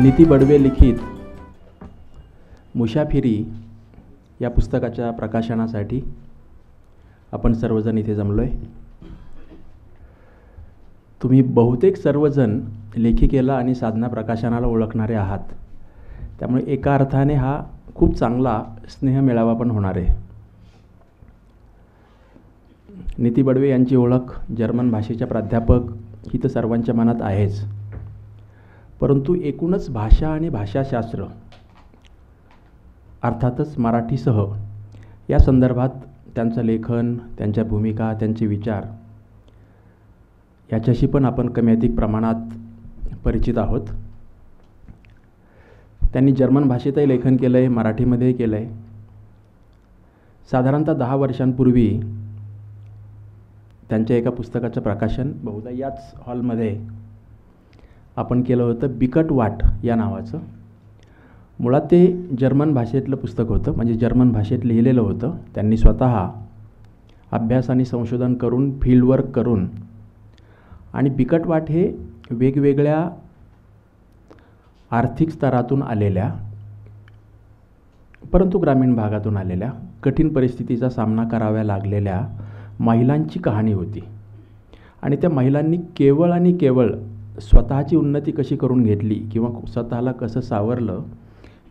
नीती बडवे लिखित मुसाफिरी या पुस्तकाच्या प्रकाशनासाठी आपण सर्वजण इथे जमलो आहे. तुम्ही बहुतेक सर्वजण लेखिकेला आणि साधना प्रकाशनाला ओळखणारे आहात. त्यामुळे एका अर्थाने हा खूप चांगला स्नेहमेळावा पण होणार आहे. नीती बडवे यांची ओळख जर्मन भाषेच्या प्राध्यापक ही तर सर्वांच्या मनात आहेच, परंतु एकूणच भाषा आणि भाषाशास्त्र अर्थातच मराठीसह या संदर्भात त्यांचं लेखन, त्यांच्या भूमिका, त्यांचे विचार याच्याशी पण आपण कमी अधिक प्रमाणात परिचित आहोत. त्यांनी जर्मन भाषेतही लेखन केलं आहे, मराठीमध्येही केलं आहे. साधारणतः 10 वर्षांपूर्वी त्यांच्या एका पुस्तकाचं प्रकाशन बहुधा याच हॉलमध्ये आपण केलं होतं, बिकट वाट या नावाचं. मुळात ते जर्मन भाषेतलं पुस्तक होतं, म्हणजे जर्मन भाषेत लिहिलेलं होतं. त्यांनी स्वतः अभ्यास आणि संशोधन करून, फील्डवर्क करून, आणि बिकट वाट हे वेगवेगळ्या आर्थिक स्तरातून आलेल्या, परंतु ग्रामीण भागातून आलेल्या, कठीण परिस्थितीचा सामना कराव्या लागलेल्या महिलांची कहाणी होती. आणि त्या महिलांनी केवळ आणि केवळ स्वतःची उन्नती कशी करून घेतली किंवा स्वतःला कसं सावरलं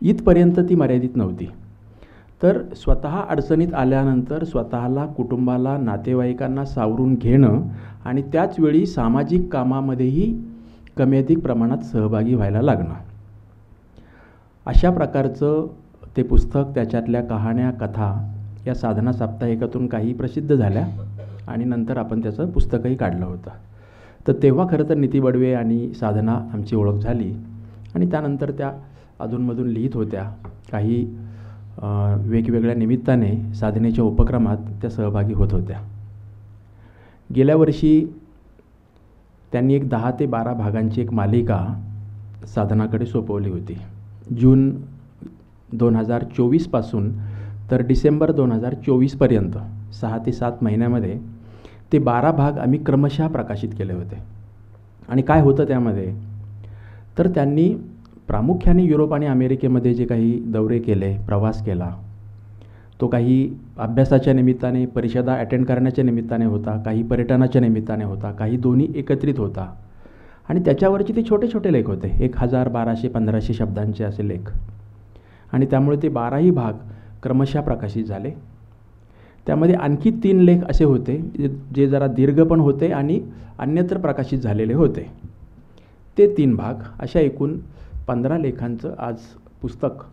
इथपर्यंत ती मर्यादित नव्हती. तर स्वतः अडचणीत आल्यानंतर स्वतःला, कुटुंबाला, नातेवाईकांना सावरून घेणं आणि त्याचवेळी सामाजिक कामामध्येही कमी अधिक प्रमाणात सहभागी व्हायला लागणं, अशा प्रकारचं ते पुस्तक, त्याच्यातल्या कहाण्या, कथा या साधना साप्ताहिकातून काही प्रसिद्ध झाल्या आणि नंतर आपण त्याचं पुस्तकही काढलं होतं. तर तेव्हा खरं तर नीती बडवे आणि साधना आमची ओळख झाली आणि त्यानंतर त्या अधूनमधून लिहित होत्या. काही वेगवेगळ्या निमित्ताने साधनेच्या उपक्रमात त्या सहभागी होत होत्या. गेल्या वर्षी त्यांनी एक 10 ते 12 भागांची एक मालिका साधनाकडे सोपवली होती. जून 2024 पासून तर डिसेंबर 2024पर्यंत 6 ते 7 महिन्यामध्ये ते 12 भाग आम्ही क्रमशः प्रकाशित केले होते. आणि काय होतं त्यामध्ये, तर त्यांनी प्रामुख्याने युरोप आणि अमेरिकेमध्ये जे काही दौरे केले, प्रवास केला, तो काही अभ्यासाच्या निमित्ताने, परिषदा अटेंड करण्याच्या निमित्ताने होता, काही पर्यटनाच्या निमित्ताने होता, काही दोन्ही एकत्रित होता. आणि त्याच्यावरचे ते छोटे छोटे लेख होते, 1000, 1200, 1500 शब्दांचे असे लेख. आणि त्यामुळे ते 12ही भाग क्रमशः प्रकाशित झाले. त्यामध्ये आणखी 3 लेख असे होते जे जरा दीर्घ पण होते आणि अन्यत्र प्रकाशित झालेले होते. ते 3 भाग, अशा एकूण 15 लेखांचं आज पुस्तक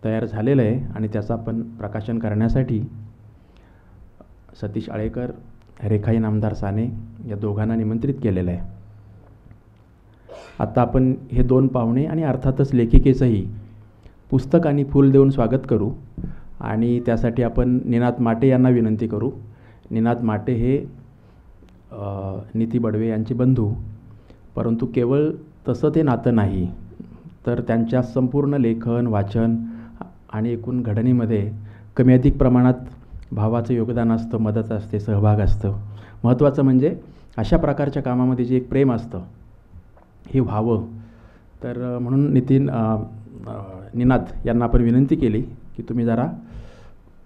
तयार झालेलं आहे. आणि त्याचं आपण प्रकाशन करण्यासाठी सतीश आळेकर, रेखाई नामदार साने या दोघांना निमंत्रित केलेलं आहे. आता आपण हे 2 पाहुणे आणि अर्थातच लेखिकेचंही पुस्तक आणि फूल देऊन स्वागत करू. आणि त्यासाठी आपण निनाद माटे यांना विनंती करू. निनाद माटे हे नीती बडवे यांचे बंधू, परंतु केवळ तसं ते नातं नाही, तर त्यांच्या संपूर्ण लेखन, वाचन आणि एकूण घडणीमध्ये कमी अधिक प्रमाणात भावाचं योगदान असतं, मदत असते, सहभाग असतं. महत्त्वाचं म्हणजे अशा प्रकारच्या कामामध्ये जे एक प्रेम असतं हे व्हावं. तर म्हणून निनाद यांना आपण विनंती केली की तुम्ही जरा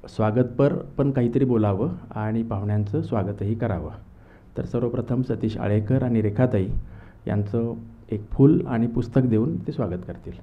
स्वागतपर पण काहीतरी बोलावं आणि पाहुण्यांचं स्वागतही करावं. तर सर्वप्रथम सतीश आळेकर आणि रेखाताई यांचं एक फूल आणि पुस्तक देऊन ते स्वागत करतील.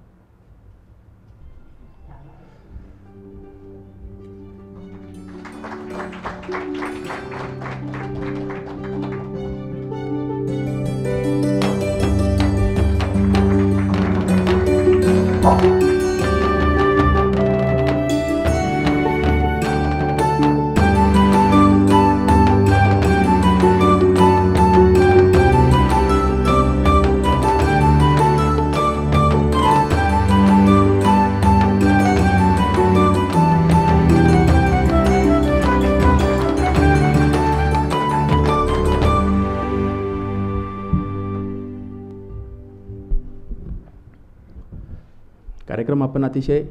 कार्यक्रम आपण अतिशय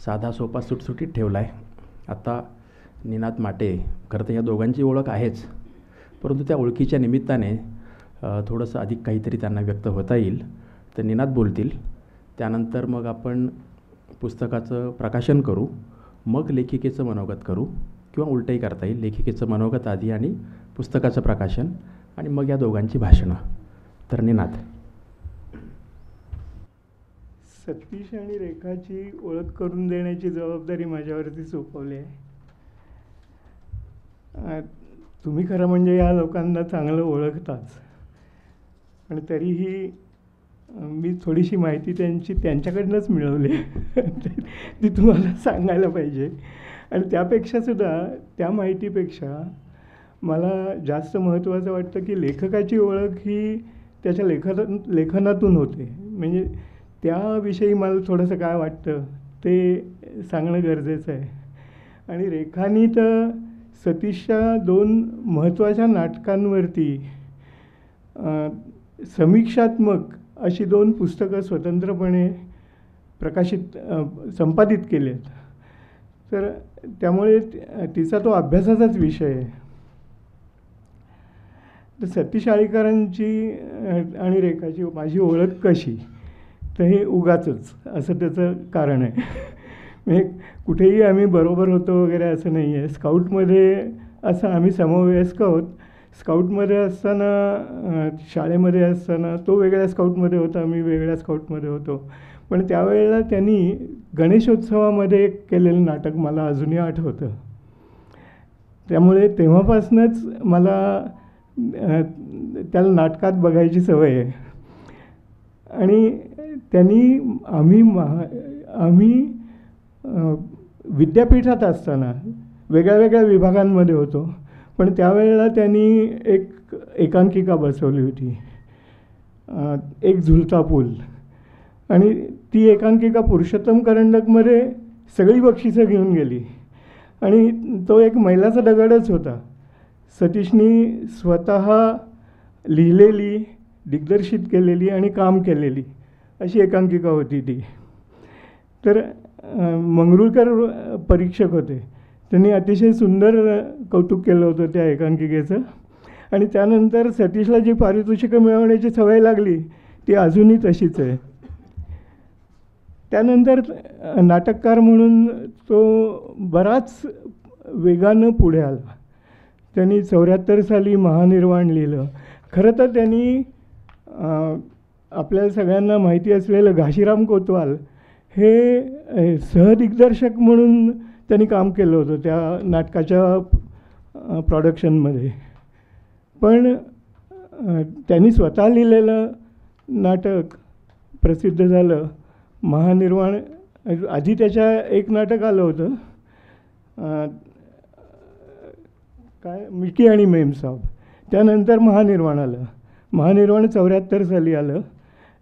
साधा, सोपा, सुटसुटीत ठेवला आहे. आता निनाद माटे, खरं तर या दोघांची ओळख आहेच, परंतु त्या ओळखीच्या निमित्ताने थोडंसं अधिक काहीतरी त्यांना व्यक्त होता येईल. तर निनाद बोलतील, त्यानंतर मग आपण पुस्तकाचं प्रकाशन करू, मग लेखिकेचं मनोगत करू, किंवा उलटंही करता येईल, लेखिकेचं मनोगत आधी आणि पुस्तकाचं प्रकाशन, आणि मग या दोघांची भाषणं. तर निनाद. सतीश आणि रेखाची ओळख करून देण्याची जबाबदारी माझ्यावरती सोपवली आहे. तुम्ही खरं म्हणजे या लोकांना चांगलं ओळखताच, पण तरीही मी थोडीशी माहिती त्यांच्याकडनंच मिळवली ती तुम्हाला सांगायला पाहिजे. आणि त्यापेक्षासुद्धा, त्या माहितीपेक्षा मला जास्त महत्त्वाचं वाटतं की लेखकाची ओळख ही त्याच्या लेखनातून होते. म्हणजे त्याविषयी मला थोडंसं काय वाटतं ते सांगणं गरजेचं आहे. आणि रेखानी तर सतीशच्या 2 महत्त्वाच्या नाटकांवरती समीक्षात्मक अशी 2 पुस्तकं स्वतंत्रपणे संपादित केली आहेत. तर त्यामुळे तिचा तो अभ्यासाचाच विषय आहे. तर सतीश आळीकरांची आणि रेखाची माझी ओळख कशी, तर हे उगाचच असं त्याचं कारण आहे. म्हणजे कुठेही आम्ही बरोबर होतो वगैरे असं नाही आहे. स्काउटमध्ये असं आम्ही समवयस्क आहोत. स्काउटमध्ये असताना, शाळेमध्ये असताना तो वेगळ्या स्काउटमध्ये होता, मी वेगळ्या स्काउटमध्ये होतो. पण त्यावेळेला त्यांनी गणेशोत्सवामध्ये केलेलं नाटक मला अजूनही आठवतं. त्यामुळे तेव्हापासूनच मला त्याला नाटकात बघायची सवय आहे. आणि आम्ही विद्यापीठात असताना वेगळ्या वेगळ्या विभागांमध्ये होतो, पण त्यावेळेला त्यांनी एक एकांकिका बसवली होती, एक झुलता पूल. आणि ती एकांकिका पुरुषोत्तम करंडकमध्ये सगळी बक्षिसं घेऊन गेली. आणि तो एक मैलाचा दगडच होता. सतीशनी स्वतः लिहिलेली, दिग्दर्शित केलेली आणि काम केलेली अशी एकांकिका होती ती. तर मंगरुळकर परीक्षक होते, त्यांनी अतिशय सुंदर कौतुक केलं होतं त्या एकांकिकेचं. आणि त्यानंतर सतीशला जी पारितोषिकं मिळवण्याची सवय लागली ती अजूनही तशीच आहे. त्यानंतर नाटककार म्हणून तो बराच वेगानं पुढे आला. त्यांनी 74 साली महानिर्वाण लिहिलं. खरं तर त्यांनी आपल्याला सगळ्यांना माहिती असलेलं घाशीराम कोतवाल हे सहदिग्दर्शक म्हणून त्यांनी काम केलं होतं त्या नाटकाच्या प्रोडक्शनमध्ये. पण त्यांनी स्वतः लिहिलेलं नाटक प्रसिद्ध झालं महानिर्वाण. आधी त्याच्या एक नाटक आलं होतं काय, मिकी आणि मेमसाब. त्यानंतर महानिर्वाण आलं. महानिर्वाण 74 साली आलं.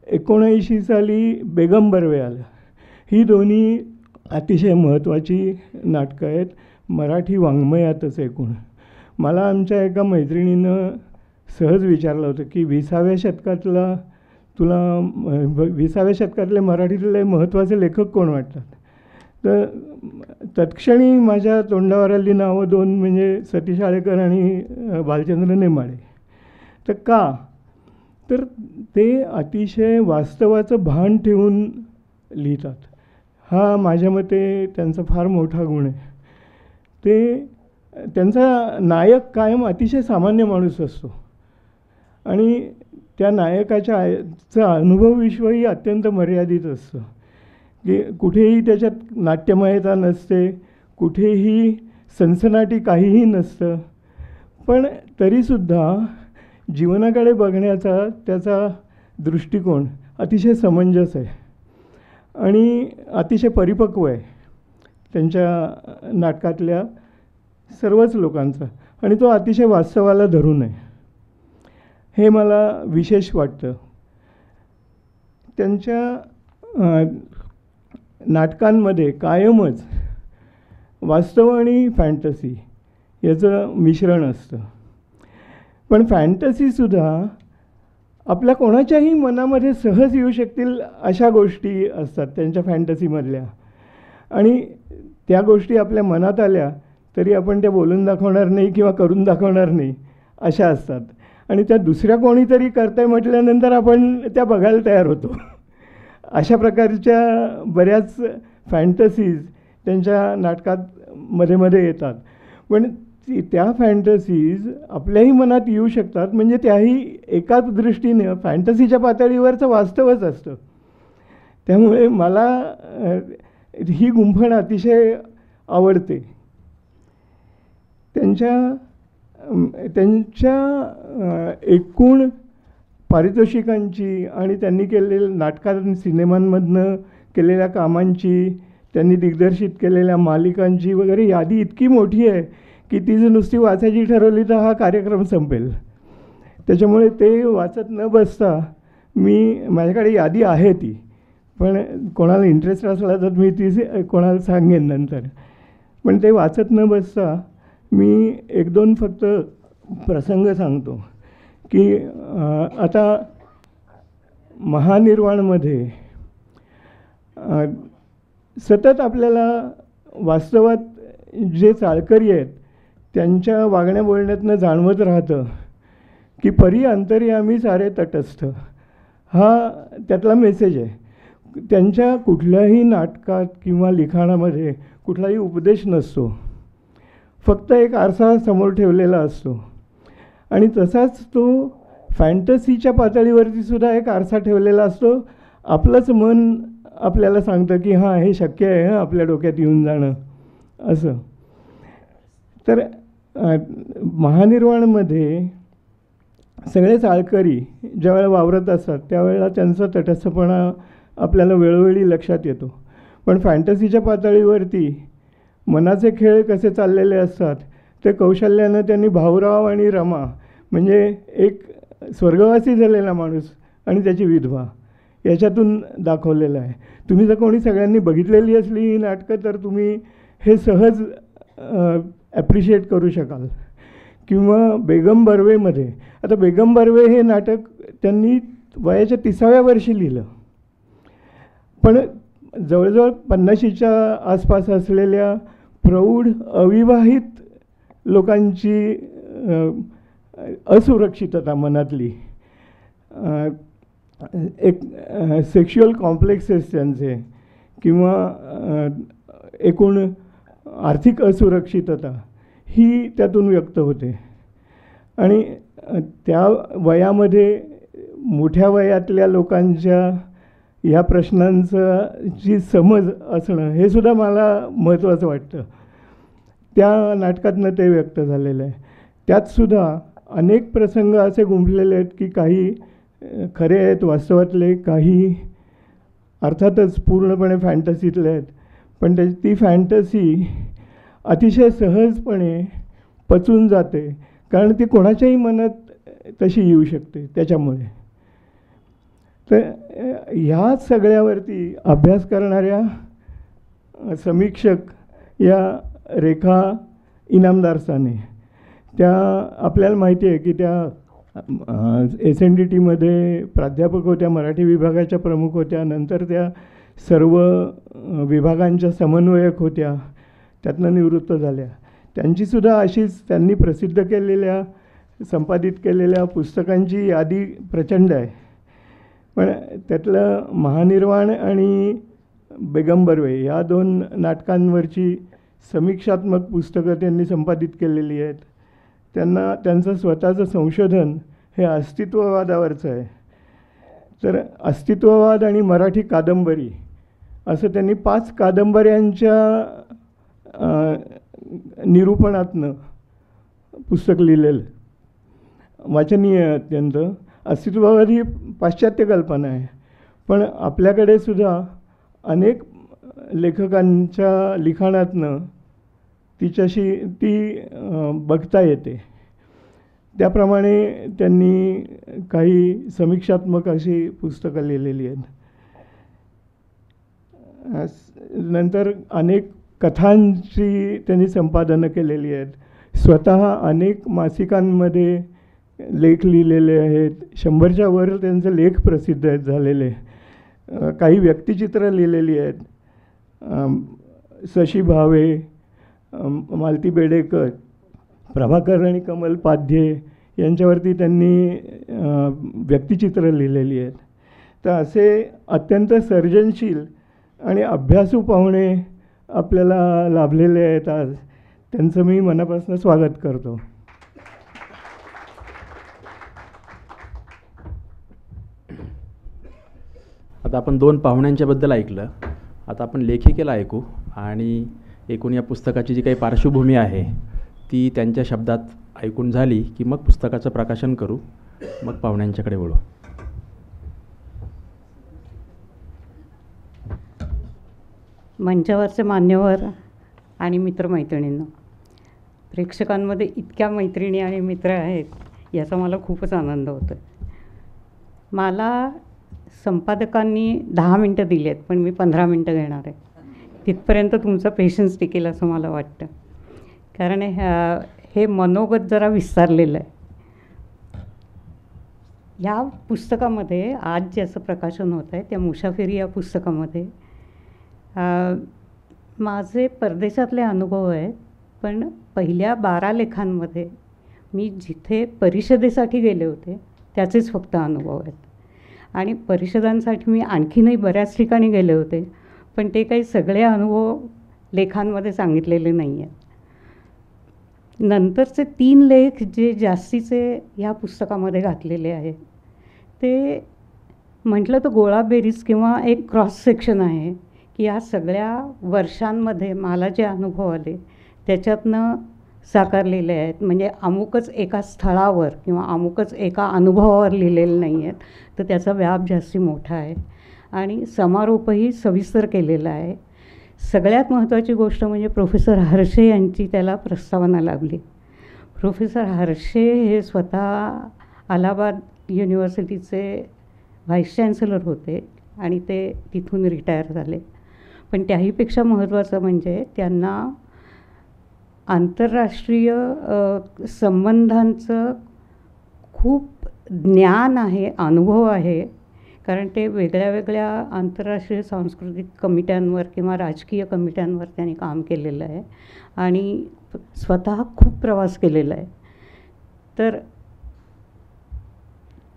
79 साली बेगम बर्वे आलं. ही दोन्ही अतिशय महत्त्वाची नाटकं आहेत मराठी वाङ्मयातच एकूण. मला आमच्या एका मैत्रिणीनं सहज विचारलं होतं की 20व्या शतकातले मराठीतले महत्त्वाचे लेखक कोण वाटतात. तर तत्क्षणी माझ्या तोंडावर आली नावं 2, म्हणजे सतीश आळेकर आणि भालचंद्र नेमाडे. तर का, तर ते अतिशय वास्तवाचं भान ठेवून लिहितात. हा माझ्या मते त्यांचा फार मोठा गुण आहे. त्यांचा नायक कायम अतिशय सामान्य माणूस असतो आणि त्या नायकाचं अनुभव विश्वही अत्यंत मर्यादित असतं. की कुठेही त्याच्यात नाट्यमयता नसते, कुठेही सनसनाटी काहीही नसतं. पण तरीसुद्धा जीवनाकडे बघण्याचा त्याचा दृष्टिकोन अतिशय समंजस आहे आणि अतिशय परिपक्व आहे त्यांच्या नाटकातल्या सर्वच लोकांचा. आणि तो अतिशय वास्तवाला धरून आहे, हे मला विशेष वाटतं. त्यांच्या नाटकांमध्ये कायमच वास्तव आणि फॅन्टसी याचं मिश्रण असतं. पण फॅन्टसीसुद्धा आपल्या कोणाच्याही मनामध्ये सहज येऊ शकतील अशा गोष्टी असतात त्यांच्या फॅन्टसीमधल्या. आणि त्या गोष्टी आपल्या मनात आल्या तरी आपण त्या बोलून दाखवणार नाही किंवा करून दाखवणार नाही अशा असतात. आणि त्या दुसऱ्या कोणीतरी करताय म्हटल्यानंतर आपण त्या बघायला तयार होतो अशा प्रकारच्या बऱ्याच फॅन्टसीज त्यांच्या नाटकात मध्ये मध्ये येतात. पण त्या फॅन्टसीज आपल्याही मनात येऊ शकतात, म्हणजे त्याही एकाच दृष्टीने फॅन्टसीच्या पातळीवरचं वास्तवच असतं. त्यामुळे मला ही गुंफण अतिशय आवडते. त्यांच्या एकूण पारितोषिकांची आणि त्यांनी केलेल्या नाटकां सिनेमांमधनं केलेल्या कामांची, त्यांनी दिग्दर्शित केलेल्या मालिकांची वगैरे यादी इतकी मोठी आहे की ती जर नुसती वाचायची ठरवली तर हा कार्यक्रम संपेल. त्याच्यामुळे ते वाचत न बसता माझ्याकडे यादी आहे ती, पण कोणाला इंटरेस्ट असला तर मी ती कोणाला सांगेन नंतर. पण ते वाचत न बसता मी एक दोन फक्त प्रसंग सांगतो की आता महानिर्वाणमध्ये सतत आपल्याला वास्तवात जे चाळकरी आहेत त्यांच्या वागण्या बोलण्यातनं जाणवत राहतं की परी अंतर्यामी सारे तटस्थ, हा त्यातला मेसेज आहे. त्यांच्या कुठल्याही नाटकात किंवा लिखाणामध्ये कुठलाही उपदेश नसतो, फक्त एक आरसा समोर ठेवलेला असतो. आणि तसाच तो फॅन्टसीच्या पातळीवरती सुद्धा एक आरसा ठेवलेला असतो. आपलंच मन आपल्याला सांगतं की हां, हे शक्य आहे, आपल्या डोक्यात येऊन जाणं असं. तर महानिर्वाणमध्ये सगळे चाळकरी ज्यावेळेला वावरत असतात त्यावेळेला त्यांचा तटस्थपणा आपल्याला वेळोवेळी लक्षात येतो. पण फॅन्टसीच्या पातळीवरती मनाचे खेळ कसे चाललेले असतात ते कौशल्यानं त्यांनी भाऊराव आणि रमा, म्हणजे एक स्वर्गवासी झालेला माणूस आणि त्याची विधवा, याच्यातून दाखवलेलं आहे. तुम्ही जर कोणी सगळ्यांनी बघितलेली असली ही नाटकं तर तुम्ही हे सहज ॲप्रिशिएट करू शकाल. किंवा बेगम बर्वेमध्ये, आता बेगम बर्वे हे नाटक त्यांनी वयाच्या 30व्या वर्षी लिहिलं, पण जवळजवळ 50च्या आसपास असलेल्या प्रौढ अविवाहित लोकांची असुरक्षितता मनातली, एक सेक्शुअल कॉम्प्लेक्सेस त्यांचे, किंवा एकूण आर्थिक असुरक्षितता ही त्यातून व्यक्त होते. आणि त्या वयामध्ये मोठ्या वयातल्या लोकांच्या ह्या प्रश्नांची समज असणं हे सुद्धा मला महत्त्वाचं वाटतं. त्या नाटकातनं ते व्यक्त झालेलं आहे. त्यातसुद्धा अनेक प्रसंग असे गुंफलेले आहेत की काही खरे आहेत वास्तवातले, काही अर्थातच पूर्णपणे फॅन्टसीतले आहेत. पण ती फॅन्टसी अतिशय सहजपणे पचून जाते, कारण ती कोणाच्याही मनात तशी येऊ शकते त्याच्यामुळे. तर ह्या सगळ्यावरती अभ्यास करणाऱ्या समीक्षक या रेखा इनामदार साने, त्या आपल्याला माहिती आहे की त्या SNDTमध्ये प्राध्यापक होत्या, मराठी विभागाच्या प्रमुख होत्या, नंतर त्या सर्व विभागांच्या समन्वयक होत्या, त्यातनं निवृत्त झाल्या. त्यांचीसुद्धा अशीच त्यांनी प्रसिद्ध केलेल्या, संपादित केलेल्या पुस्तकांची यादी प्रचंड आहे. पण त्यातलं महानिर्वाण आणि बेगम बर्वे या 2 नाटकांवरची समीक्षात्मक पुस्तकं त्यांनी संपादित केलेली आहेत. त्यांचं स्वतःचं संशोधन हे अस्तित्ववादावरचं आहे. तर अस्तित्ववाद आणि मराठी कादंबरी असं त्यांनी 5 कादंबऱ्यांच्या निरूपणातनं पुस्तक लिहिलेलं, वाचनीय अत्यंत. अस्तित्ववाद ही पाश्चात्य कल्पना आहे, पण आपल्याकडे सुद्धा अनेक लेखकांच्या लिखाणातनं ती बघता येते. त्याप्रमाणे त्यांनी काही समीक्षात्मक अशी पुस्तकं लिहिलेली आहेत. नंतर अनेक कथांची त्यांनी संपादनं केलेली आहेत. स्वतः अनेक मासिकांमध्ये लेख लिहिलेले आहेत. 100च्या वर त्यांचे लेख प्रसिद्ध आहेत झालेले. काही व्यक्तिचित्र लिहिलेली आहेत. शशी भावे, मालती बेडेकर, प्रभाकर आणि कमल पाध्ये यांच्यावरती त्यांनी व्यक्तिचित्र लिहिलेली आहेत. तर असे अत्यंत सर्जनशील आणि अभ्यासू पाहुणे आपल्याला लाभलेले आहेत आज. त्यांचं मी मनापासून स्वागत करतो. आता आपण 2 पाहुण्यांच्याबद्दल ऐकलं. आता आपण लेखिकेला ऐकू आणि एकूण या पुस्तकाची जी काही पार्श्वभूमी आहे ती त्यांच्या शब्दात ऐकून झाली की मग पुस्तकाचं प्रकाशन करू, मग पाहुण्यांच्याकडे वळू. मंचावरचे मान्यवर आणि मित्रमैत्रिणींनो, प्रेक्षकांमध्ये इतक्या मैत्रिणी आणि मित्र आहेत याचा मला खूपच आनंद होतो आहे. मला संपादकांनी 10 मिनटं दिली आहेत, पण मी 15 मिनटं घेणार आहे. तिथपर्यंत तुमचा पेशन्स टिकेल असं मला वाटतं, कारण हे मनोगत जरा विस्तारलेलं आहे. या पुस्तकामध्ये आज ज्याचं प्रकाशन होत आहे त्या मुसाफिरी या पुस्तकामध्ये माझे परदेशातले अनुभव आहेत, पण पहिल्या 12 लेखांमध्ये मी जिथे परिषदेसाठी गेले होते त्याचेच फक्त अनुभव आहेत. आणि परिषदांसाठी मी आणखीनही बऱ्याच ठिकाणी गेले होते, पण ते काही सगळे अनुभव लेखांमध्ये सांगितलेले नाही आहेत. नंतरचे 3 लेख जे जास्तीचे ह्या पुस्तकामध्ये घातलेले आहेत ते म्हटलं तर गोळाबेरीज किंवा एक क्रॉस सेक्शन आहे की या सगळ्या वर्षांमध्ये मला जे अनुभव आले त्याच्यातनं साकारलेले आहेत. म्हणजे अमुकच एका स्थळावर किंवा अमुकच एका अनुभवावर लिहिलेले नाही आहेत, तर त्याचा व्याप जास्ती मोठा आहे आणि समारोपही सविस्तर केलेला आहे. सगळ्यात महत्त्वाची गोष्ट म्हणजे प्रोफेसर हर्षे यांची त्याला प्रस्तावना लाभली. प्रोफेसर हर्षे हे स्वतः अलाहाबाद युनिव्हर्सिटीचे व्हाईस चान्सलर होते आणि ते तिथून रिटायर झाले. पण त्याहीपेक्षा महत्त्वाचं म्हणजे त्यांना आंतरराष्ट्रीय संबंधांचं खूप ज्ञान आहे, अनुभव आहे, कारण ते वेगळ्या वेगळ्या आंतरराष्ट्रीय सांस्कृतिक कमिट्यांवर किंवा राजकीय कमिट्यांवर त्यांनी काम केलेलं आहे आणि स्वतः खूप प्रवास केलेला आहे. तर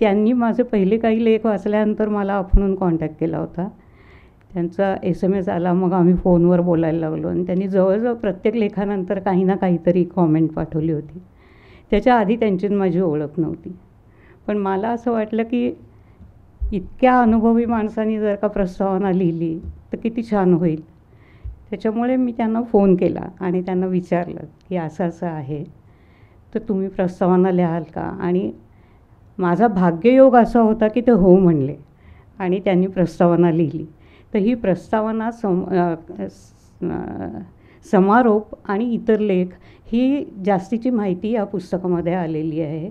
त्यांनी माझे पहिले काही लेख वाचल्यानंतर मला आपण कॉन्टॅक्ट केला होता. त्यांचा SMS आला, मग आम्ही फोनवर बोलायला लागलो आणि त्यांनी जवळजवळ प्रत्येक लेखानंतर काही ना काहीतरी कॉमेंट पाठवली होती. त्याच्या आधी त्यांची माझी ओळख नव्हती, पण मला असं वाटलं की इतक्या अनुभवी माणसांनी जर का प्रस्तावना लिहिली तर किती छान होईल. त्याच्यामुळे मी त्यांना फोन केला आणि त्यांना विचारलं की असं असं आहे, तर तुम्ही प्रस्तावना लिहाल का. आणि माझा भाग्ययोग असा होता की ते हो म्हणले आणि त्यांनी प्रस्तावना लिहिली. तर ही प्रस्तावना समारोप आणि इतर लेख ही जास्तीची माहिती या पुस्तकामध्ये आलेली आहे.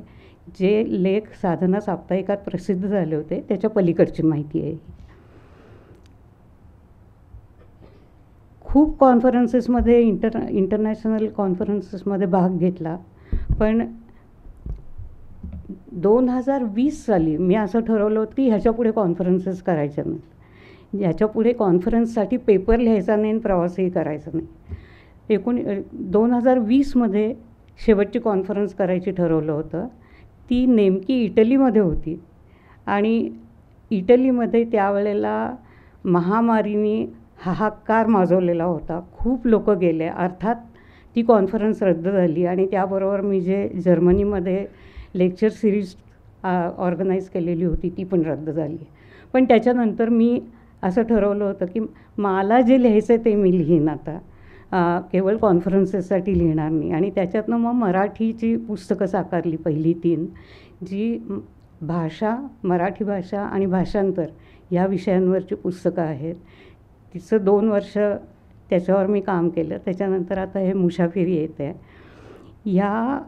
जे लेख साधना साप्ताहिकात प्रसिद्ध झाले होते त्याच्या पलीकडची माहिती आहे. खूप कॉन्फरन्सेसमध्ये इंटरनॅशनल कॉन्फरन्सेसमध्ये भाग घेतला, पण 2020 साली मी असं ठरवलं होतं की ह्याच्यापुढे कॉन्फरन्सेस करायच्या नाही, ह्याच्यापुढे कॉन्फरन्ससाठी पेपर लिहायचा नाही आणि प्रवासही करायचा नाही. 2020मध्ये शेवटची कॉन्फरन्स करायची ठरवलं होतं. ती नेमकी इटलीमध्ये होती आणि इटलीमध्ये त्यावेळेला महामारीने हाहाकार माजवलेला होता. खूप लोक गेले. अर्थात ती कॉन्फरन्स रद्द झाली आणि त्याबरोबर मी जे जर्मनीमध्ये लेक्चर सिरीज ऑर्गनाईज केलेली होती ती पण रद्द झाली. पण त्याच्यानंतर मी असं ठरवलं होतं की मला जे लिहायचं आहे ते मी लिहीन आता, केवळ कॉन्फरन्सेससाठी लिहिणार नाही. आणि त्याच्यातनं मग मराठीची पुस्तकं साकारली पहिली 3, जी भाषा, मराठी भाषा आणि भाषांतर या विषयांवरची पुस्तकं आहेत. तिचं 2 वर्ष त्याच्यावर मी काम केलं. त्याच्यानंतर आता हे मुसाफिरी येते आहे. या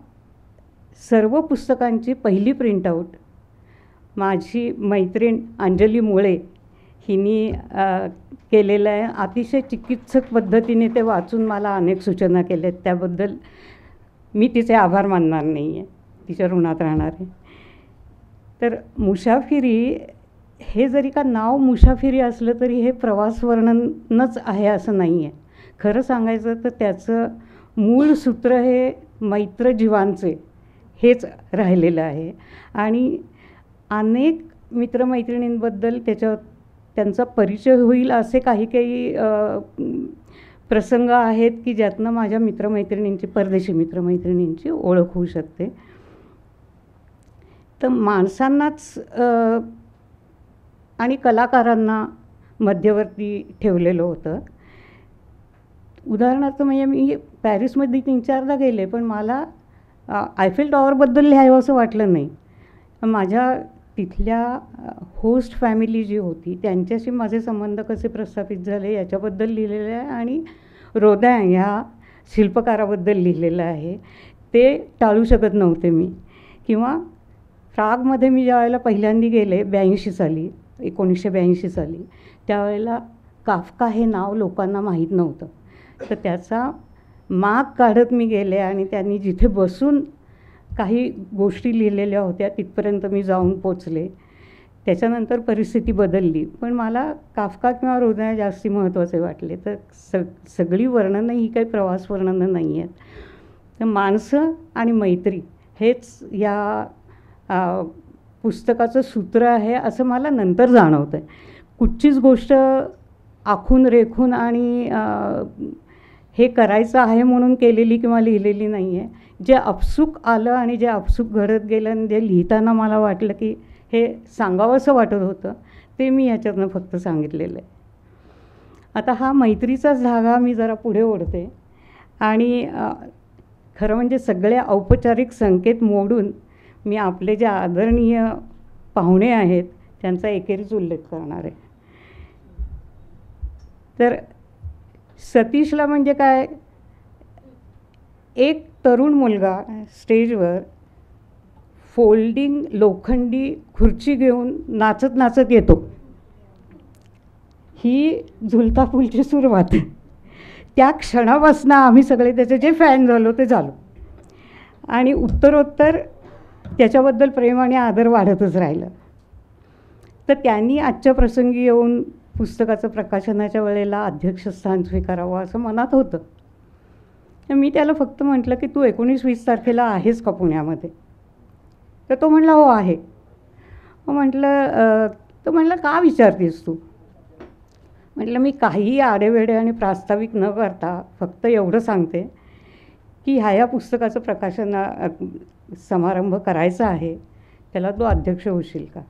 सर्व पुस्तकांची पहिली प्रिंटआउट माझी मैत्रीण अंजली मुळे हिने केलेलं आहे. अतिशय चिकित्सक पद्धतीने ते वाचून मला अनेक सूचना केल्या आहेत, त्याबद्दल मी तिचे आभार मानणार नाही आहे, तिच्या ऋणात राहणार आहे. तर मुसाफिरी हे जरी का नाव मुसाफिरी असलं तरी हे प्रवास वर्णनच आहे असं नाही आहे. खरं सांगायचं तर त्याचं मूळ सूत्र हे मैत्र जीवांचे हेच राहिलेलं आहे. आणि अनेक मित्रमैत्रिणींबद्दल त्यांचा परिचय होईल असे काही काही प्रसंग आहेत की ज्यातनं माझ्या मित्रमैत्रिणींची, परदेशी मित्रमैत्रिणींची ओळख होऊ शकते. तर माणसांनाच आणि कलाकारांना मध्यवर्ती ठेवलेलं होतं. उदाहरणार्थ म्हणजे मी पॅरिसमध्ये 3-4दा गेले, पण मला आयफेल टॉवरबद्दल लिहावं असं वाटलं नाही. माझ्या तिथल्या होस्ट फॅमिली जी होती त्यांच्याशी माझे संबंध कसे प्रस्थापित झाले याच्याबद्दल लिहिलेलं आहे, आणि रोदॅन ह्या शिल्पकाराबद्दल लिहिलेलं आहे. ते टाळू शकत नव्हते मी. किंवा प्रागमध्ये मी ज्यावेळेला पहिल्यांदा गेले 1982 साली, त्यावेळेला काफका हे नाव लोकांना माहीत नव्हतं. तर त्याचा माग काढत मी गेले आणि त्यांनी जिथे बसून काही गोष्टी लिहिलेल्या होत्या तिथपर्यंत मी जाऊन पोचले. त्याच्यानंतर परिस्थिती बदलली, पण मला काफका किंवा रोदॅन जास्ती महत्त्वाचे वाटले. तर सगळी वर्णनं ही काही प्रवास वर्णनं नाही आहेत. तर माणसं आणि मैत्री हेच या पुस्तकाचं सूत्र आहे असं मला नंतर जाणवतं आहे. कुठचीच गोष्ट आखून रेखून आणि हे करायचं आहे म्हणून केलेली किंवा लिहिलेली नाही आहे. जे आपसूक आलं आणि जे आपसूक घडत गेलं आणि जे लिहिताना मला वाटलं की हे सांगावंसं वाटत होतं ते मी ह्याच्यातनं फक्त सांगितलेलं आहे. आता हा मैत्रीचाच धागा मी जरा पुढे ओढते आणि खरं म्हणजे सगळे औपचारिक संकेत मोडून मी आपले जे आदरणीय पाहुणे आहेत त्यांचा एकेरीच उल्लेख करणार आहे. तर सतीशला म्हणजे काय, एक तरुण मुलगा स्टेजवर फोल्डिंग लोखंडी खुर्ची घेऊन नाचत नाचत येतो, ही झुलता पूलची सुरुवात. त्या क्षणापासून आम्ही सगळे त्याचे जे फॅन झालो ते झालो आणि उत्तरोत्तर त्याच्याबद्दल प्रेम आणि आदर वाढतच राहिलं. तर त्यांनी आजच्या प्रसंगी येऊन पुस्तकाचं प्रकाशनाच्या वेळेला अध्यक्षस्थान स्वीकारावं असं मनात होतं. मी त्याला फक्त म्हटलं की तू 19-20 तारखेला आहेस का पुण्यामध्ये? तर तो म्हटला हो आहे. तो म्हटलं का विचारतेस तू? म्हटलं मी काहीही आडेवेडे आणि प्रास्ताविक न करता फक्त एवढं सांगते की ह्या पुस्तकाचं प्रकाशन समारंभ करायचा आहे, त्याला तू अध्यक्ष होशील का?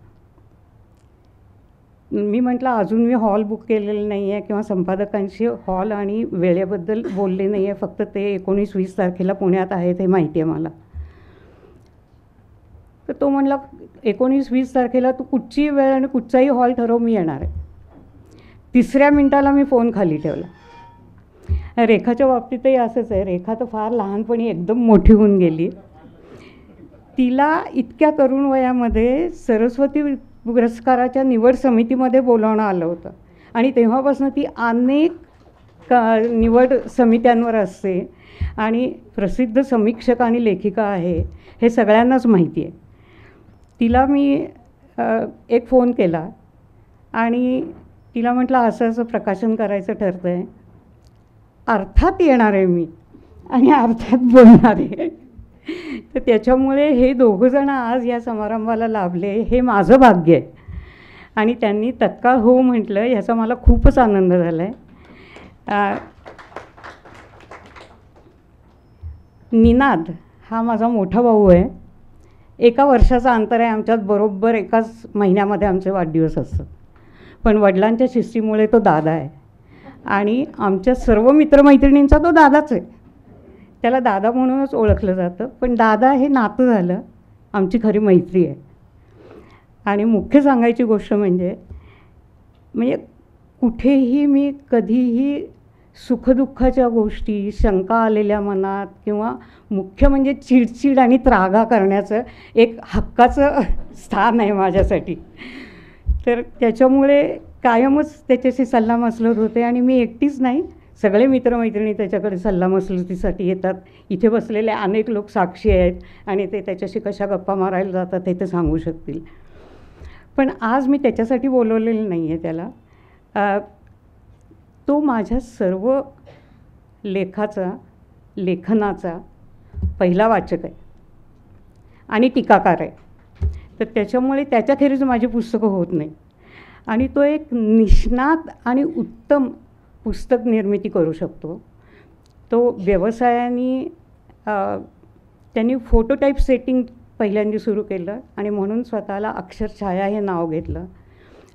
मी म्हटलं अजून मी हॉल बुक केलेलं नाही आहे किंवा संपादकांशी हॉल आणि वेळेबद्दल बोलले नाही आहे, फक्त ते 19-20 तारखेला पुण्यात आहेत हे माहिती आहे मला. तर तो म्हटला 19-20 तारखेला तू कुठचीही वेळ आणि कुठचाही हॉल ठरव, मी येणार आहे. 3ऱ्या मिनिटाला मी फोन खाली ठेवला. रेखाच्या बाबतीतही असंच आहे. रेखा तर फार लहानपणी एकदम मोठी होऊन गेली. तिला इतक्या तरुण वयामध्ये सरस्वती पुरस्काराच्या निवड समितीमध्ये बोलावणं आलं होतं आणि तेव्हापासून ती अनेक निवड समित्यांवर असते आणि प्रसिद्ध समीक्षक आणि लेखिका आहे हे सगळ्यांनाच माहिती आहे. तिला मी एक फोन केला आणि तिला म्हटलं असं असं प्रकाशन करायचं ठरतं आहे, अर्थात येणार आहे मी आणि अर्थात बोलणार आहे. तर त्याच्यामुळे हे दोघंजण आज या समारंभाला लाभले हे माझं भाग्य आहे आणि त्यांनी तत्काळ हो म्हटलं, ह्याचा मला खूपच आनंद झाला आहे. निनाद हा माझा मोठा भाऊ आहे. 1 वर्षाचा अंतर आहे आमच्यात, बरोबर एकाच महिन्यामध्ये आमचे वाढदिवस असतात. पण वडिलांच्या शिस्तीमुळे तो दादा आहे आणि आमच्या सर्व मित्रमैत्रिणींचा तो दादाच आहे. त्याला दादा म्हणूनच ओळखलं जातं, पण दादा हे नातं झालं, आमची खरी मैत्री आहे. आणि मुख्य सांगायची गोष्ट म्हणजे कुठेही मी कधीही सुखदुःखाच्या गोष्टी, शंका आलेल्या मनात किंवा मुख्य म्हणजे चिडचिड आणि त्रागा करण्याचं एक हक्काचं स्थान आहे माझ्यासाठी. तर त्याच्यामुळे कायमच त्याच्याशी सल्लामसलत होते आणि मी एकटीच नाही, सगळे मित्रमैत्रिणी त्याच्याकडे सल्लामसलतीसाठी येतात. इथे बसलेले अनेक लोक साक्षी आहेत आणि ते त्याच्याशी कशा गप्पा मारायला जातात हे ते सांगू शकतील. पण आज मी त्याच्यासाठी बोलवलेलं नाही आहे त्याला. तो माझ्या सर्व लेखनाचा पहिला वाचक आहे आणि टीकाकार आहे. तर त्याच्यामुळे त्याच्याखेरीज माझी पुस्तकं होत नाही. आणि तो एक निष्णात आणि उत्तम पुस्तक निर्मिती करू शकतो. तो व्यवसायाने त्यांनी फोटोटाईप सेटिंग पहिल्यांदा सुरू केलं आणि म्हणून स्वतःला अक्षरछाया हे नाव घेतलं.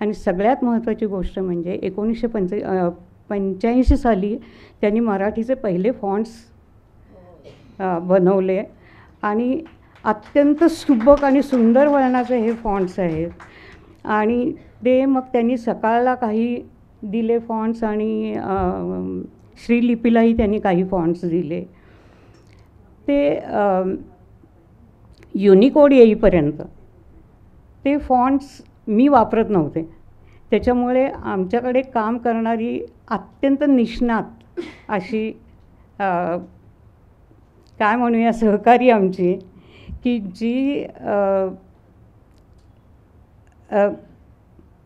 आणि सगळ्यात महत्त्वाची गोष्ट म्हणजे 1985 साली त्यांनी मराठीचे पहिले फॉन्ट्स बनवले आणि अत्यंत सुबक आणि सुंदर वळणाचे हे फॉन्ट्स आहेत. आणि ते मग त्यांनी सकाळला काही दिले फॉन्ट्स आणि श्रीलिपीलाही त्यांनी काही फॉन्ट्स दिले. ते युनिकोड येईपर्यंत ते फॉन्ट्स मी वापरत नव्हते. त्याच्यामुळे आमच्याकडे काम करणारी अत्यंत निष्णात अशी काय म्हणूया सहकारी आमची, की जी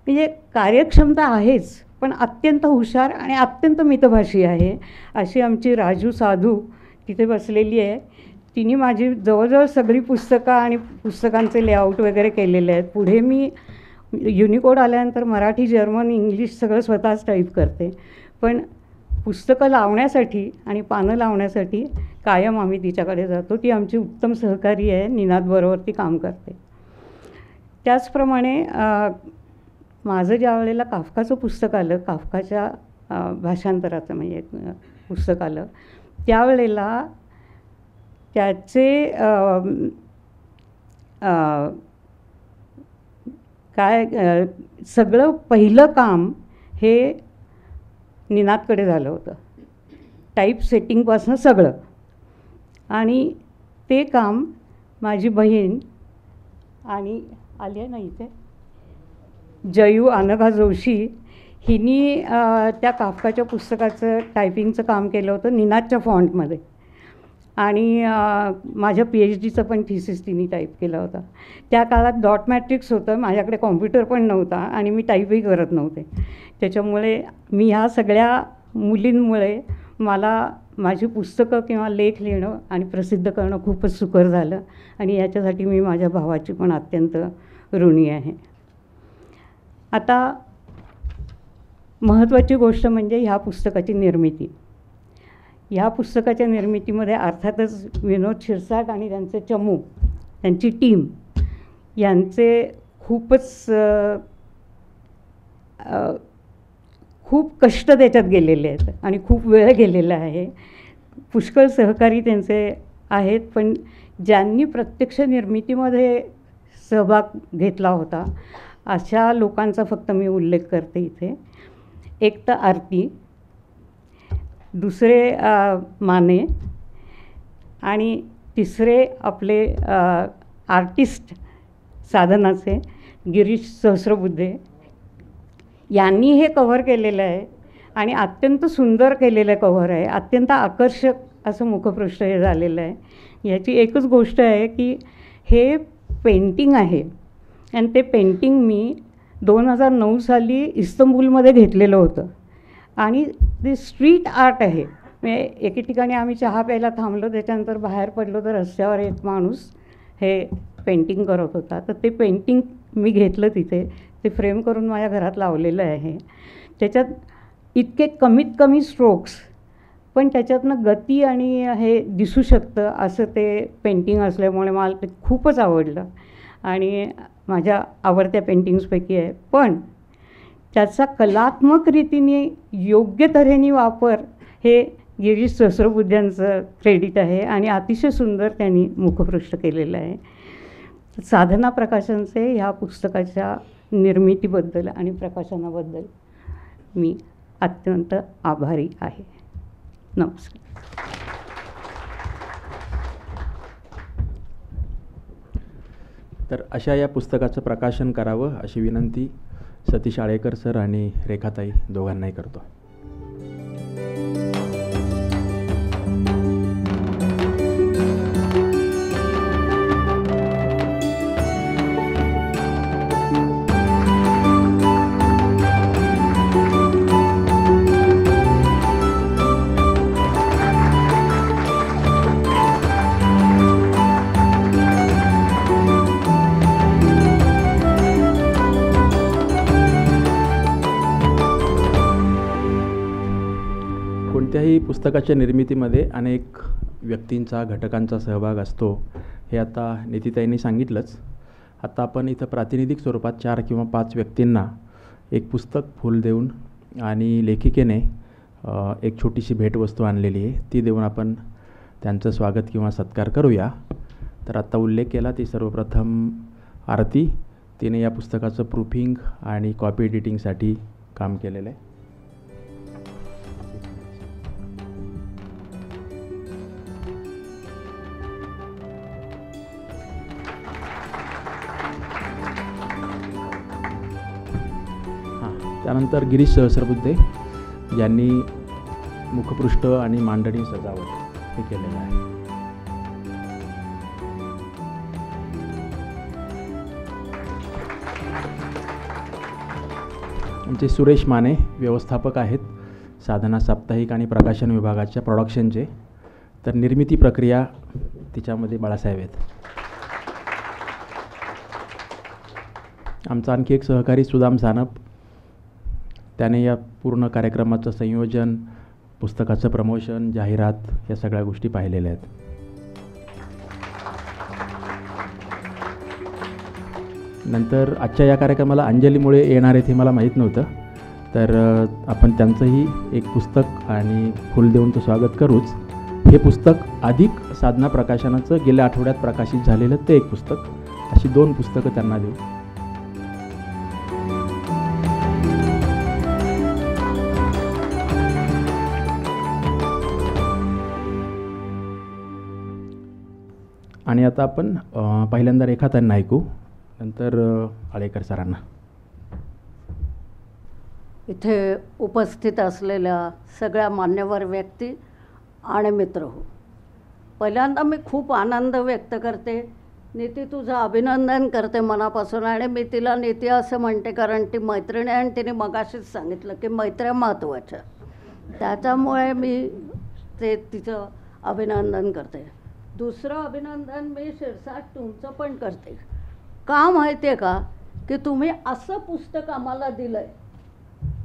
म्हणजे कार्यक्षमता आहेच पण अत्यंत हुशार आणि अत्यंत मितभाषी आहे, अशी आमची राजू साधू तिथे बसलेली आहे. तिने माझी जवळजवळ सगळी पुस्तकं आणि पुस्तकांचे लेआउट वगैरे केलेले आहेत. पुढे मी युनिकोड आल्यानंतर मराठी, जर्मन, इंग्लिश सगळं स्वतःच टाईप करते. पण पुस्तकं लावण्यासाठी आणि पानं लावण्यासाठी कायम आम्ही तिच्याकडे जातो. ती आमची उत्तम सहकारी आहे, निनादबरोबर ती काम करते. त्याचप्रमाणे माझं ज्या वेळेला काफकाचं पुस्तक आलं, काफकाच्या भाषांतराचं म्हणजे पुस्तक आलं, त्यावेळेला त्याचे सगळं पहिलं काम हे निनादकडे झालं होतं, टाईप सेटिंगपासनं सगळं. आणि ते काम माझी बहीण आणि आली आहे ना इथे जयू अनघा जोशी हिनी त्या काफकाच्या पुस्तकाचं टायपिंगचं काम केलं होतं निनादच्या फॉन्टमध्ये. आणि माझ्या PhDचं पण थिसिस तिने टाईप केला होता. त्या काळात डॉट मॅट्रिक्स होतं, माझ्याकडे कॉम्प्युटर पण नव्हता आणि मी टाईपही करत नव्हते. त्याच्यामुळे मी ह्या सगळ्या मुलींमुळे मला माझी पुस्तकं किंवा लेख लिहिणं आणि प्रसिद्ध करणं खूपच सुकर झालं. आणि याच्यासाठी मी माझ्या भावाची पण अत्यंत ऋणी आहे. आता महत्त्वाची गोष्ट म्हणजे ह्या पुस्तकाची निर्मिती. ह्या पुस्तकाच्या निर्मितीमध्ये अर्थातच विनोद शिरसाट आणि त्यांचे चमू, त्यांची टीम यांचे खूप कष्ट त्याच्यात गेलेले आहेत आणि खूप वेळ गेलेला आहे. पुष्कळ सहकारी त्यांचे आहेत, पण ज्यांनी प्रत्यक्ष निर्मितीमध्ये सहभाग घेतला होता अशा लोकांचा फक्त मी उल्लेख करते इथे. एक तर आरती, दुसरे माने आणि तिसरे आपले आर्टिस्ट साधनाचे गिरीश सहस्रबुद्धे यांनी हे कव्हर केलेलं आहे आणि अत्यंत सुंदर केलेलं कव्हर आहे. अत्यंत आकर्षक असं मुखपृष्ठ हे झालेलं आहे. याची एकच गोष्ट आहे की हे पेंटिंग आहे आणि ते पेंटिंग मी 2009 साली इस्तंबूलमध्ये घेतलेलं होतं आणि ते स्ट्रीट आर्ट आहे. म्हणजे एके ठिकाणी आम्ही चहा प्यायला थांबलो, त्याच्यानंतर बाहेर पडलो तर रस्त्यावर एक माणूस हे पेंटिंग करत होता. तर ते पेंटिंग मी घेतलं तिथे, ते फ्रेम करून माझ्या घरात लावलेलं आहे. त्याच्यात इतके कमीत कमी स्ट्रोक्स पण त्याच्यातनं गती आणि हे दिसू शकतं असं ते पेंटिंग असल्यामुळे मला ते खूपच आवडलं आणि माझ्या आवडत्या पेंटिंग्सपैकी आहे. पण त्याचा कलात्मक रीतीने योग्य तऱ्हेने वापर हे गिरीश सहस्रबुद्ध्यांचं क्रेडिट आहे आणि अतिशय सुंदर त्यांनी मुखपृष्ठ केलेलं आहे. साधना प्रकाशनचे ह्या पुस्तकाच्या निर्मितीबद्दल आणि प्रकाशनाबद्दल मी अत्यंत आभारी आहे. नमस्कार. तर अशा या पुस्तकाचं प्रकाशन करावं अशी विनंती सतीश आळेकर सर आणि रेखाताई दोघांनाही करतो. कोणत्याही पुस्तकाच्या निर्मितीमध्ये अनेक व्यक्तींचा घटकांचा सहभाग असतो हे आता नीतीताईंनी सांगितलंच. आता आपण इथं प्रातिनिधिक स्वरूपात 4 किंवा 5 व्यक्तींना एक पुस्तक फूल देऊन आणि लेखिकेने एक छोटीशी भेटवस्तू आणलेली आहे ती देऊन आपण त्यांचं स्वागत किंवा सत्कार करूया. तर आत्ता उल्लेख केला ती सर्वप्रथम आरती, तिने या पुस्तकाचं प्रूफिंग आणि कॉपी एडिटिंगसाठी काम केलेलं आहे. त्यानंतर गिरीश सहस्रबुद्धे यांनी मुखपृष्ठ आणि मांडणी सजावट हे केलेलं आहे. आमचे सुरेश माने व्यवस्थापक आहेत साधना साप्ताहिक आणि प्रकाशन विभागाच्या प्रोडक्शनचे. तर निर्मिती प्रक्रिया तिच्यामध्ये बाळासाहेब आहेत. आमचा आणखी एक सहकारी सुदाम सानप, त्याने या पूर्ण कार्यक्रमाचं संयोजन, पुस्तकाचं प्रमोशन, जाहिरात या सगळ्या गोष्टी पाहिलेल्या आहेत. नंतर आजच्या या कार्यक्रमाला अंजलीमुळे येणार आहेत हे मला माहीत नव्हतं, तर आपण त्यांचंही एक पुस्तक आणि फूल देऊन तो स्वागत करूच. हे पुस्तक अधिक साधना प्रकाशनाचं गेल्या आठवड्यात प्रकाशित झालेलं ते एक पुस्तक, अशी 2 पुस्तकं त्यांना देऊ. आणि आता आपण पहिल्यांदा रेखाताईंना ऐकू, नंतर आळेकर सरांना. इथे उपस्थित असलेल्या सगळ्या मान्यवर व्यक्ती आणि मित्र हो, पहिल्यांदा मी खूप आनंद व्यक्त करते. नीती, तुझं अभिनंदन करते मनापासून. आणि मी तिला नीती असं म्हणते कारण ती मैत्रिणी आणि तिने मगाशीच सांगितलं की मैत्र्या महत्त्वाच्या, त्याच्यामुळे मी तिचं अभिनंदन करते. दुसरं अभिनंदन मी शिरसाट तुमचं पण करते. का माहिती आहे का, की तुम्ही असं पुस्तक आम्हाला दिलं आहे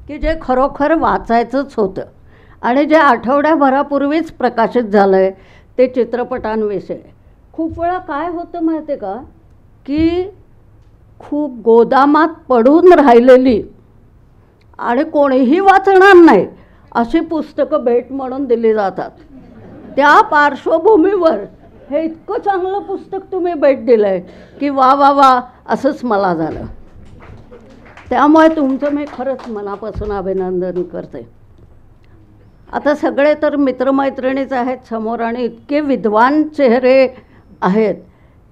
की जे खरोखर वाचायचंच होतं आणि जे आठवड्याभरापूर्वीच प्रकाशित झालं आहे ते चित्रपटांविषयी. खूप वेळा काय होतं माहिती आहे का, की खूप गोदामात पडून राहिलेली आणि कोणीही वाचणार नाही अशी पुस्तकं भेट म्हणून दिली जातात. त्या पार्श्वभूमीवर हे इतकं चांगलं पुस्तक तुम्ही भेट दिलं आहे की वा वा वा असंच मला झालं. त्यामुळे तुमचं मी खरंच मनापासून अभिनंदन करते. आता सगळे तर मित्रमैत्रिणीच आहेत समोर आणि इतके विद्वान चेहरे आहेत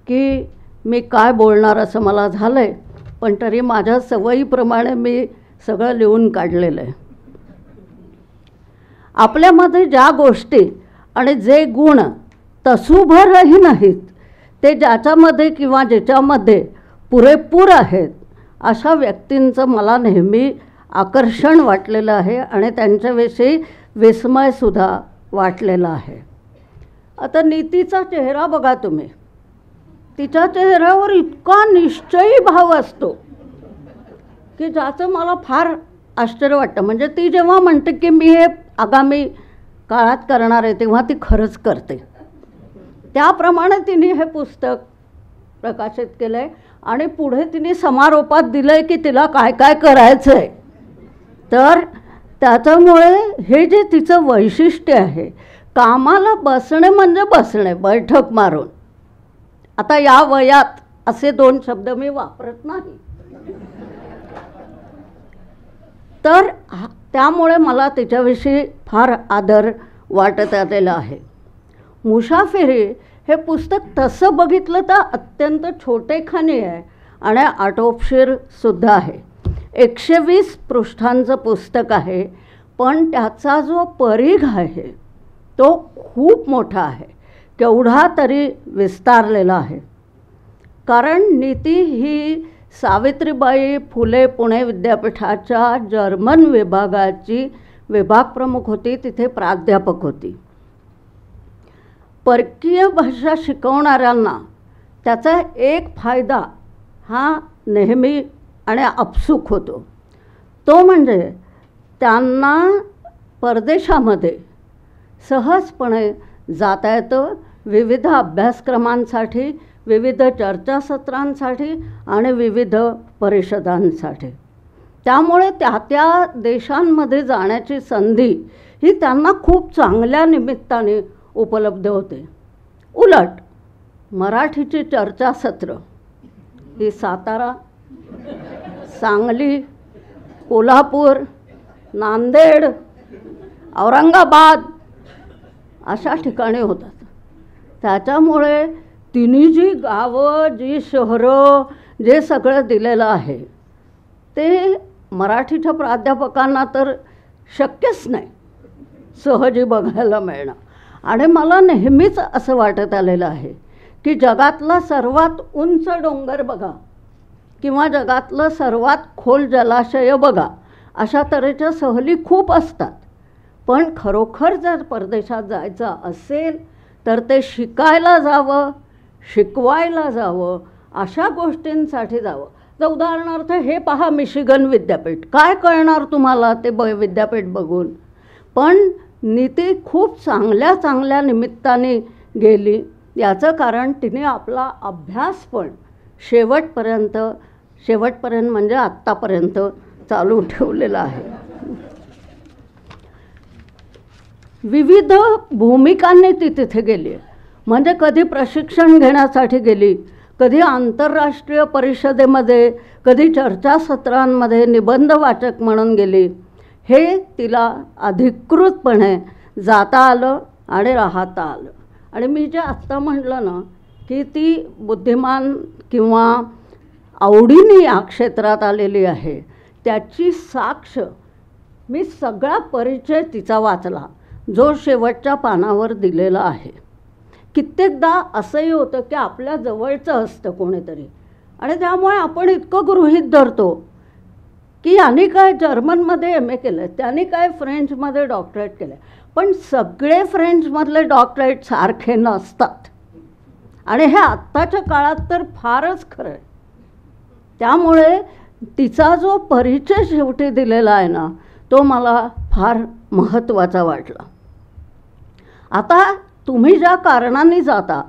की मी काय बोलणार असं मला झालं आहे, पण तरी माझ्या सवयीप्रमाणे मी सगळं लिहून काढलेलं आहे. आपल्यामध्ये ज्या गोष्टी आणि जे गुण तसूभरही नाहीत ते ज्याच्यामध्ये किंवा ज्याच्यामध्ये पुरेपूर आहेत अशा व्यक्तींचं मला नेहमी आकर्षण वाटलेलं आहे आणि त्यांच्याविषयी विस्मयसुद्धा वाटलेलं आहे. आता नीतीचा चेहरा बघा तुम्ही, तिच्या चेहऱ्यावर इतका निश्चयी भाव असतो की ज्याचं मला फार आश्चर्य वाटतं. म्हणजे ती जेव्हा म्हणते की मी हे आगामी काळात करणार आहे तेव्हा ती खरंच करते. त्याप्रमाणे तिने हे पुस्तक प्रकाशित केलं आहे आणि पुढे तिने समारोपात दिलं आहे की तिला काय काय करायचं आहे. तर त्याच्यामुळे हे जे तिचं वैशिष्ट्य आहे, कामाला बसणे म्हणजे बसणे बैठक मारून. आता या वयात असे 2 शब्द मी वापरत नाही, तर त्यामुळे मला तिच्याविषयी फार आदर वाटत आलेला आहे. मुसाफिरी हे पुस्तक तसं बघितलं तर अत्यंत छोटेखानी आहे आणि आटोपशीरसुद्धा आहे. 120 पृष्ठांचं पुस्तक आहे, पण त्याचा जो परिघ आहे तो खूप मोठा आहे, केवढा तरी विस्तारलेला आहे. कारण नीती ही सावित्रीबाई फुले पुणे विद्यापीठाच्या जर्मन विभागाची विभाग प्रमुख होती, तिथे प्राध्यापक होती. परकीय भाषा शिकवणाऱ्यांना त्याचा एक फायदा हा नेहमी आणि आपसूक होतो, तो म्हणजे त्यांना परदेशामध्ये सहजपणे जाता येतं विविध अभ्यासक्रमांसाठी, विविध चर्चासत्रांसाठी आणि विविध परिषदांसाठी. त्यामुळे त्या त्या देशांमध्ये जाण्याची संधी ही त्यांना खूप चांगल्या निमित्ताने उपलब्ध होते. उलट मराठीची चर्चासत्र ही सातारा, सांगली, कोल्हापूर, नांदेड, औरंगाबाद अशा ठिकाणी होतात. त्याच्यामुळे तिन्ही जी गावं, जी शहरं, जे सगळं दिलेलं आहे ते मराठीच्या प्राध्यापकांना तर शक्यच नाही सहजी बघायला मिळणं. आणि मला नेहमीच असं वाटत आलेलं आहे की जगातला सर्वात उंच डोंगर बघा किंवा जगातलं सर्वात खोल जलाशय बघा, अशा तऱ्हेच्या सहली खूप असतात. पण खरोखर जर परदेशात जायचं असेल तर ते शिकायला जावं, शिकवायला जावं, अशा गोष्टींसाठी जावं. तर उदाहरणार्थ हे पहा, मिशिगन विद्यापीठ, काय कळणार तुम्हाला ते विद्यापीठ बघून. पण नीती खूप चांगल्या चांगल्या निमित्ताने गेली. याचं कारण तिने आपला अभ्यास पण शेवटपर्यंत म्हणजे आत्तापर्यंत चालू ठेवलेला आहे. विविध भूमिकांनी ती तिथे गेली. म्हणजे कधी प्रशिक्षण घेण्यासाठी गेली, कधी आंतरराष्ट्रीय परिषदेमध्ये, कधी चर्चासत्रांमध्ये निबंध वाचक म्हणून गेली. हे तिला अधिकृतपणे जाता आलं आणि राहता आलं. आणि मी जे आत्ता म्हटलं ना की ती बुद्धिमान किंवा आवडीने या क्षेत्रात आलेली आहे, त्याची साक्ष मी सगळा परिचय तिचा वाचला जो शेवटच्या पानावर दिलेला आहे. कित्येकदा असंही होतं की आपल्या जवळचं असतं कोणीतरी आणि त्यामुळे आपण इतकं गृहीत धरतो की याने काय जर्मनमध्ये MA केलं, त्याने काय फ्रेंचमध्ये डॉक्टरेट केलं. पण सगळे फ्रेंचमधले डॉक्टरेट सारखे नसतात आणि हे आत्ताच्या काळात तर फारच खरं आहे. त्यामुळे तिचा जो परिचय शेवटी दिलेला आहे ना, तो मला फार महत्त्वाचा वाटला. आता तुम्ही ज्या कारणाने जाता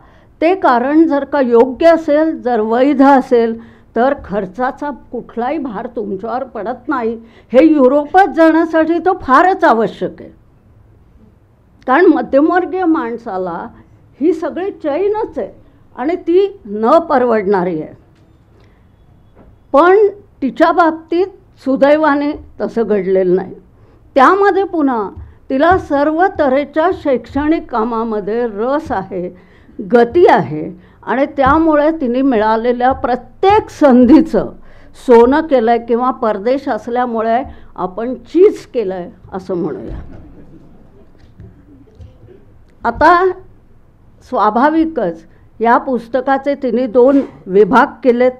ते कारण जर का योग्य असेल, जर वैध असेल, तर खर्चाचा कुठलाही भार तुमच्यावर पडत नाही. हे युरोपात जाण्यासाठी तो फारच आवश्यक आहे. कारण मध्यमवर्गीय माणसाला ही सगळी चैनच आहे आणि ती न परवडणारी आहे. पण तिच्या बाबतीत सुदैवाने तसं घडलेलं नाही. त्यामध्ये पुन्हा तिला सर्व तऱ्हेच्या शैक्षणिक कामामध्ये रस आहे, गती आहे आणि त्यामुळे तिने मिळालेल्या प्रत्येक संधीचं सोनं केलं आहे किंवा परदेश असल्यामुळे आपण चीज केलं आहे असं म्हणूया. आता स्वाभाविकच या पुस्तकाचे तिने 2 विभाग केलेत,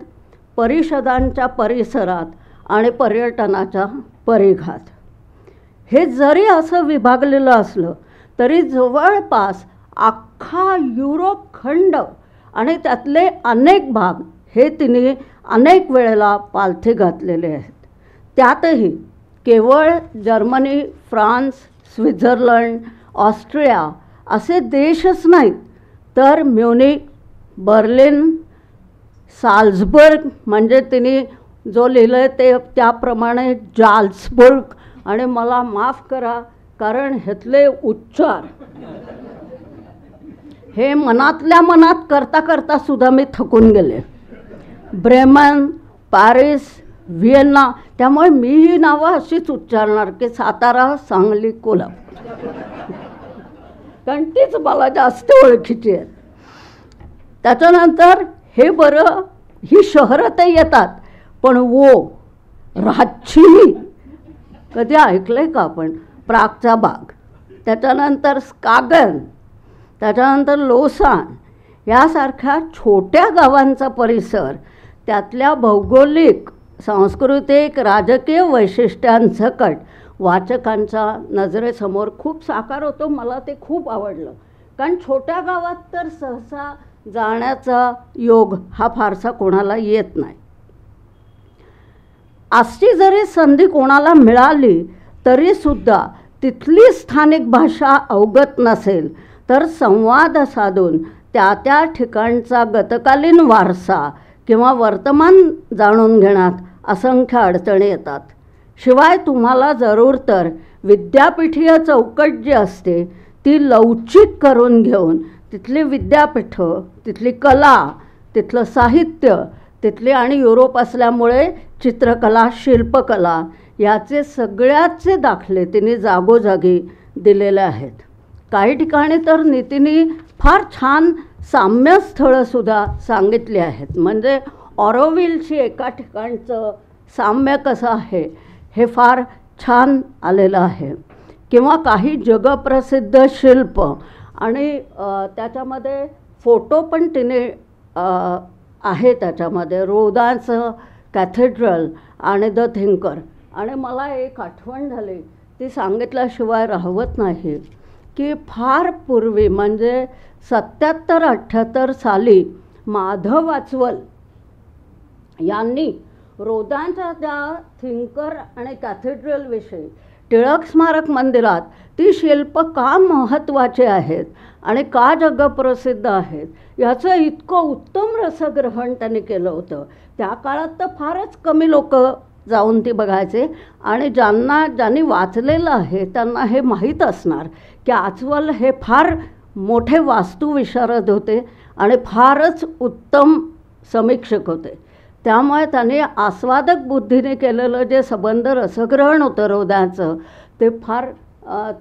परिषदांच्या परिसरात आणि पर्यटनाच्या परिघात. हे जरी असं विभागलेलं असलं तरी जवळपास अख्खा युरोप खंड आणि त्यातले अनेक भाग हे तिने अनेक वेळेला पालथे घातलेले आहेत. त्यातही केवळ जर्मनी, फ्रान्स, स्वित्झर्लंड, ऑस्ट्रिया असे देशच नाहीत, तर म्युनिक, बर्लिन, साल्झबर्ग, म्हणजे तिने जो लिहिलं आहे ते त्याप्रमाणे जाल्सबर्ग, आणि मला माफ करा कारण ह्यातले उच्चार हे मनातल्या मनात करता करता सुद्धा मी थकून गेले. ब्रेमन, पॅरिस, व्हिएन्ना, त्यामुळे मी ही नावं अशीच उच्चारणार की सातारा, सांगली, कोल्हापूर, कारण तीच मला जास्त ओळखीची आहेत. त्याच्यानंतर हे बरं, ही शहरं तर येतात, पण राची कधी ऐकलंय का आपण? प्रागचा बाग, त्याच्यानंतर स्कागन, त्याच्यानंतर लोसान यासारख्या छोट्या गावांचा परिसर, त्यातल्या भौगोलिक, सांस्कृतिक, राजकीय वैशिष्ट्यांसकट वाचकांच्या नजरेसमोर खूप साकार होतो. मला ते खूप आवडलं, कारण छोट्या गावात तर सहसा जाण्याचा योग हा फारसा कोणाला येत नाही. अशी जरी संधी कोणाला मिळाली तरीसुद्धा तिथली स्थानिक भाषा अवगत नसेल तर संवाद साधून त्या त्या ठिकाणचा गतकालीन वारसा किंवा वर्तमान जाणून घेण्यात असंख्य अडचणी येतात. शिवाय तुम्हाला जरूर तर विद्यापीठीय चौकट जी असते ती लवचिक करून घेऊन तिथली विद्यापीठं, तिथली कला, तिथलं साहित्य, तिथली आणि युरोप असल्यामुळे चित्रकला, शिल्पकला याचे सगळ्याचे दाखले तिने जागोजागी दिलेले आहेत. काही ठिकाणी तर नीतीने फार छान साम्यस्थळंसुद्धा सांगितली आहेत. म्हणजे ऑरोविलची एका ठिकाणचं साम्य कसं आहे हे फार छान आलेलं आहे. किंवा काही जगप्रसिद्ध शिल्प आणि त्याच्यामध्ये फोटो पण तिने आहे त्याच्यामध्ये, रोदाचं कॅथेड्रल आणि द थिंकर. आणि मला एक आठवण झाली ती सांगितल्याशिवाय राहवत नाही की फार पूर्वी म्हणजे 77-78 साली माधव वाचवल यांनी रोदांच्या त्या थिंकर आणि कॅथेड्रलविषयी टिळक स्मारक मंदिरात ती शिल्प का महत्त्वाचे आहेत आणि का जगप्रसिद्ध आहेत याचं इतकं उत्तम रसग्रहण त्यांनी केलं होतं. त्या काळात तर फारच कमी लोक जाऊन ती बघायचे आणि ज्यांनी वाचलेलं आहे त्यांना हे माहीत असणार की आचवल हे फार मोठे वास्तुविशारद होते आणि फारच उत्तम समीक्षक होते. त्यामुळे त्यांनी आस्वादक बुद्धीने केलेलं जे सबंध रसग्रहण होतं रोदाचं ते फार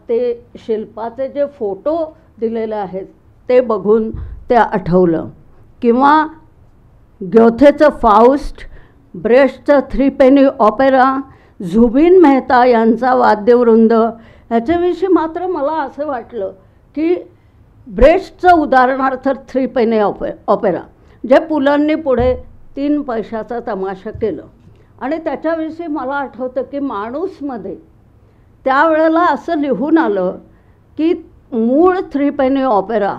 ते शिल्पाचे जे फोटो दिलेले आहेत ते बघून ते आठवलं. किंवा ग्योथेचं Faust, ब्रेस्टचं 3 penny opera, Zubin Mehta यांचा वाद्यवृंद ह्याच्याविषयी मात्र मला असं वाटलं की ब्रेस्टचं उदाहरणार्थ 3 पेनी ऑपेरा जे पुलंनी पुढे 3 पैशाचा तमाशा केलं आणि त्याच्याविषयी मला आठवतं की माणूसमध्ये त्यावेळेला असं लिहून आलं की मूळ 3 पेनी ऑपेरा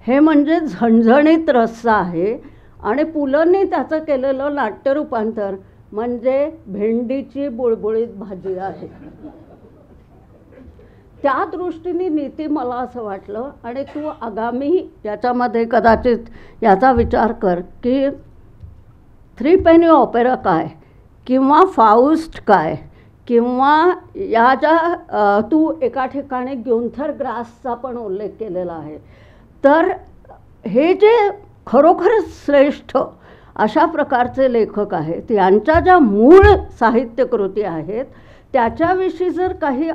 हे म्हणजे झणझणीत रस्सा आहे आणि पुलंनी त्याचं केलेलं नाट्यरूपांतर म्हणजे भेंडीची बुळबुळीत भाजी आहे. त्या दृष्टीने नीती मला असं वाटलं. आणि तू आगामी याच्यामध्ये कदाचित याचा विचार कर की 3 पेनी ऑपेरा काय किंवा फाउस्ट काय किंवा या ज्या तू एका ठिकाणी ग्युंथर ग्रासचा पण उल्लेख केलेला आहे. तर हे जे खरोखरच श्रेष्ठ अशा प्रकारचे लेखक आहेत यांच्या ज्या मूळ साहित्यकृती आहेत त्याच्याविषयी जर काही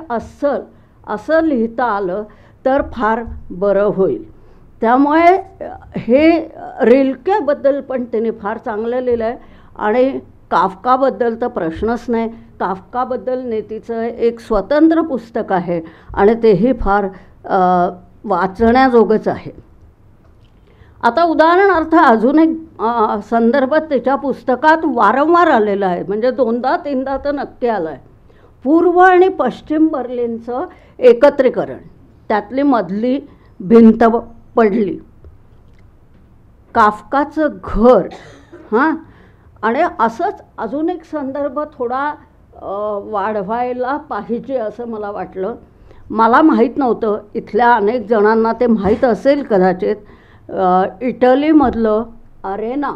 असं लिहिता आलं तर फार बरं होईल. त्यामुळे हे रिल्केबद्दल पण त्यांनी फार चांगलं लिहिलं आहे. आणि काफकाबद्दल तर प्रश्नच नाही. काफकाबद्दल नीतीचं एक स्वतंत्र पुस्तक आहे आणि तेही फार वाचण्याजोगंच आहे. आता उदाहरणार्थ अजून एक संदर्भ त्याच्या पुस्तकात वारंवार आलेला आहे, म्हणजे 2दा-3दा तर नक्की आला आहे. पूर्व आणि पश्चिम बर्लिनचं एकत्रीकरण, त्यातली मधली भिंत पडली, काफकाचं घर. आणि असंच अजून एक संदर्भ थोडा वाढवायला पाहिजे असं मला वाटलं. मला माहीत नव्हतं, इथल्या अनेक जणांना ते माहीत असेल कदाचित. इटलीमधलं अरेना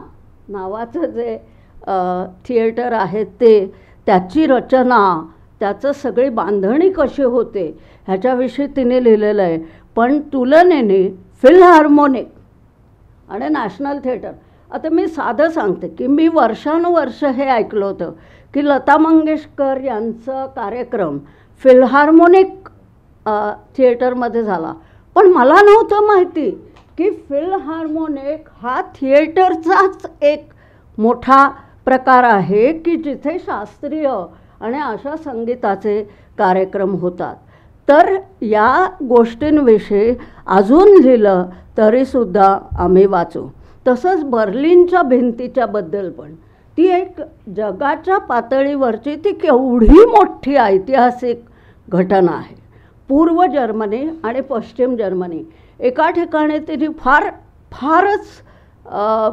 नावाचं जे थिएटर आहे त्याची रचना, त्याचं सगळी बांधणी कशी होते ह्याच्याविषयी तिने लिहिलेलं आहे. पण तुलनेने फिल्हार्मोनिक आणि नॅशनल थिएटर, आता मी साधं सांगते की मी वर्षानुवर्ष हे ऐकलं होतं की लता मंगेशकर यांचा कार्यक्रम फिल्हार्मोनिक थिएटरमध्ये झाला. पण मला नव्हतं माहिती की फिल्हार्मोनिक हा थिएटरचाच एक मोठा प्रकार आहे की जिथे शास्त्रीय आणि अशा संगीताचे कार्यक्रम होतात. तर या गोष्टींविषयी अजून लिहिलं तरीसुद्धा आम्ही वाचू. तसंच बर्लिनच्या भिंतीच्या बद्दल पण ती एक जगाच्या पातळीवरची ती केवढी मोठी ऐतिहासिक घटना आहे. पूर्व जर्मनी आणि पश्चिम जर्मनी एका ठिकाणी तिने फारच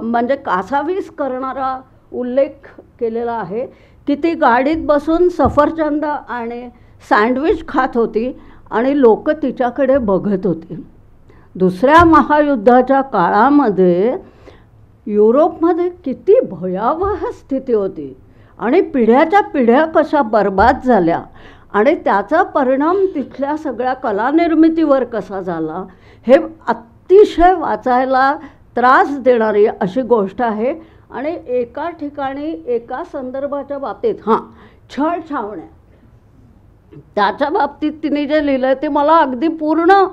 म्हणजे कासावीस करणारा उल्लेख केलेला आहे की ती गाडीत बसून सफरचंद आणि सँडविच खात होती आणि लोक तिच्याकडे बघत होते. दुसऱ्या महायुद्धाच्या काळामध्ये युरोपमध्ये किती भयावह स्थिती होती आणि पिढ्याच्या पिढ्या कशा बर्बाद झाल्या आणि त्याचा परिणाम तिथल्या सगळ्या कलानिर्मितीवर कसा झाला हे अतिशय वाचायला त्रास देणारी अशी गोष्ट आहे. आणि एका ठिकाणी एका संदर्भाच्या बाबतीत छळ छावण्या त्याच्या बाबतीत तिने जे लिहिलं ते मला अगदी पूर्ण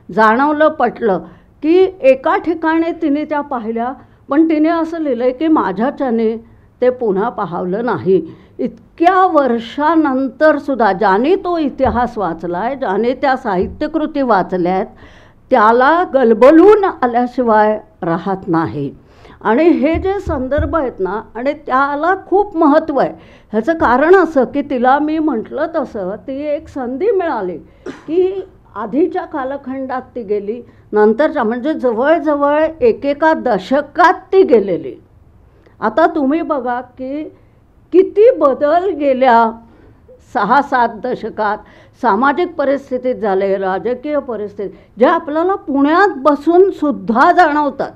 जाणवलं, पटलं की एका ठिकाणी तिने त्या पाहिल्या, पण तिने असं लिहिलं आहे की माझ्याच्याने ते पुन्हा पाहावलं नाही. इतक्या वर्षानंतरसुद्धा ज्याने तो इतिहास वाचला आहे, ज्याने त्या साहित्यकृती वाचल्या आहेत, त्याला गलबलून आल्याशिवाय राहत नाही. आणि हे जे संदर्भ आहेत ना, आणि त्याला खूप महत्त्व आहे. ह्याचं कारण असं की तिला मी म्हटलं तसं ती एक संधी मिळाली की आधीच्या कालखंडात ती गेली, नंतरच्या म्हणजे जवळजवळ एकेका दशकात ती गेलेली. आता तुम्ही बघा की किती बदल गेल्या 6-7 दशकात सामाजिक परिस्थितीत झाले, राजकीय परिस्थितीत, जे आपल्याला पुण्यात बसून सुद्धा जाणवतात.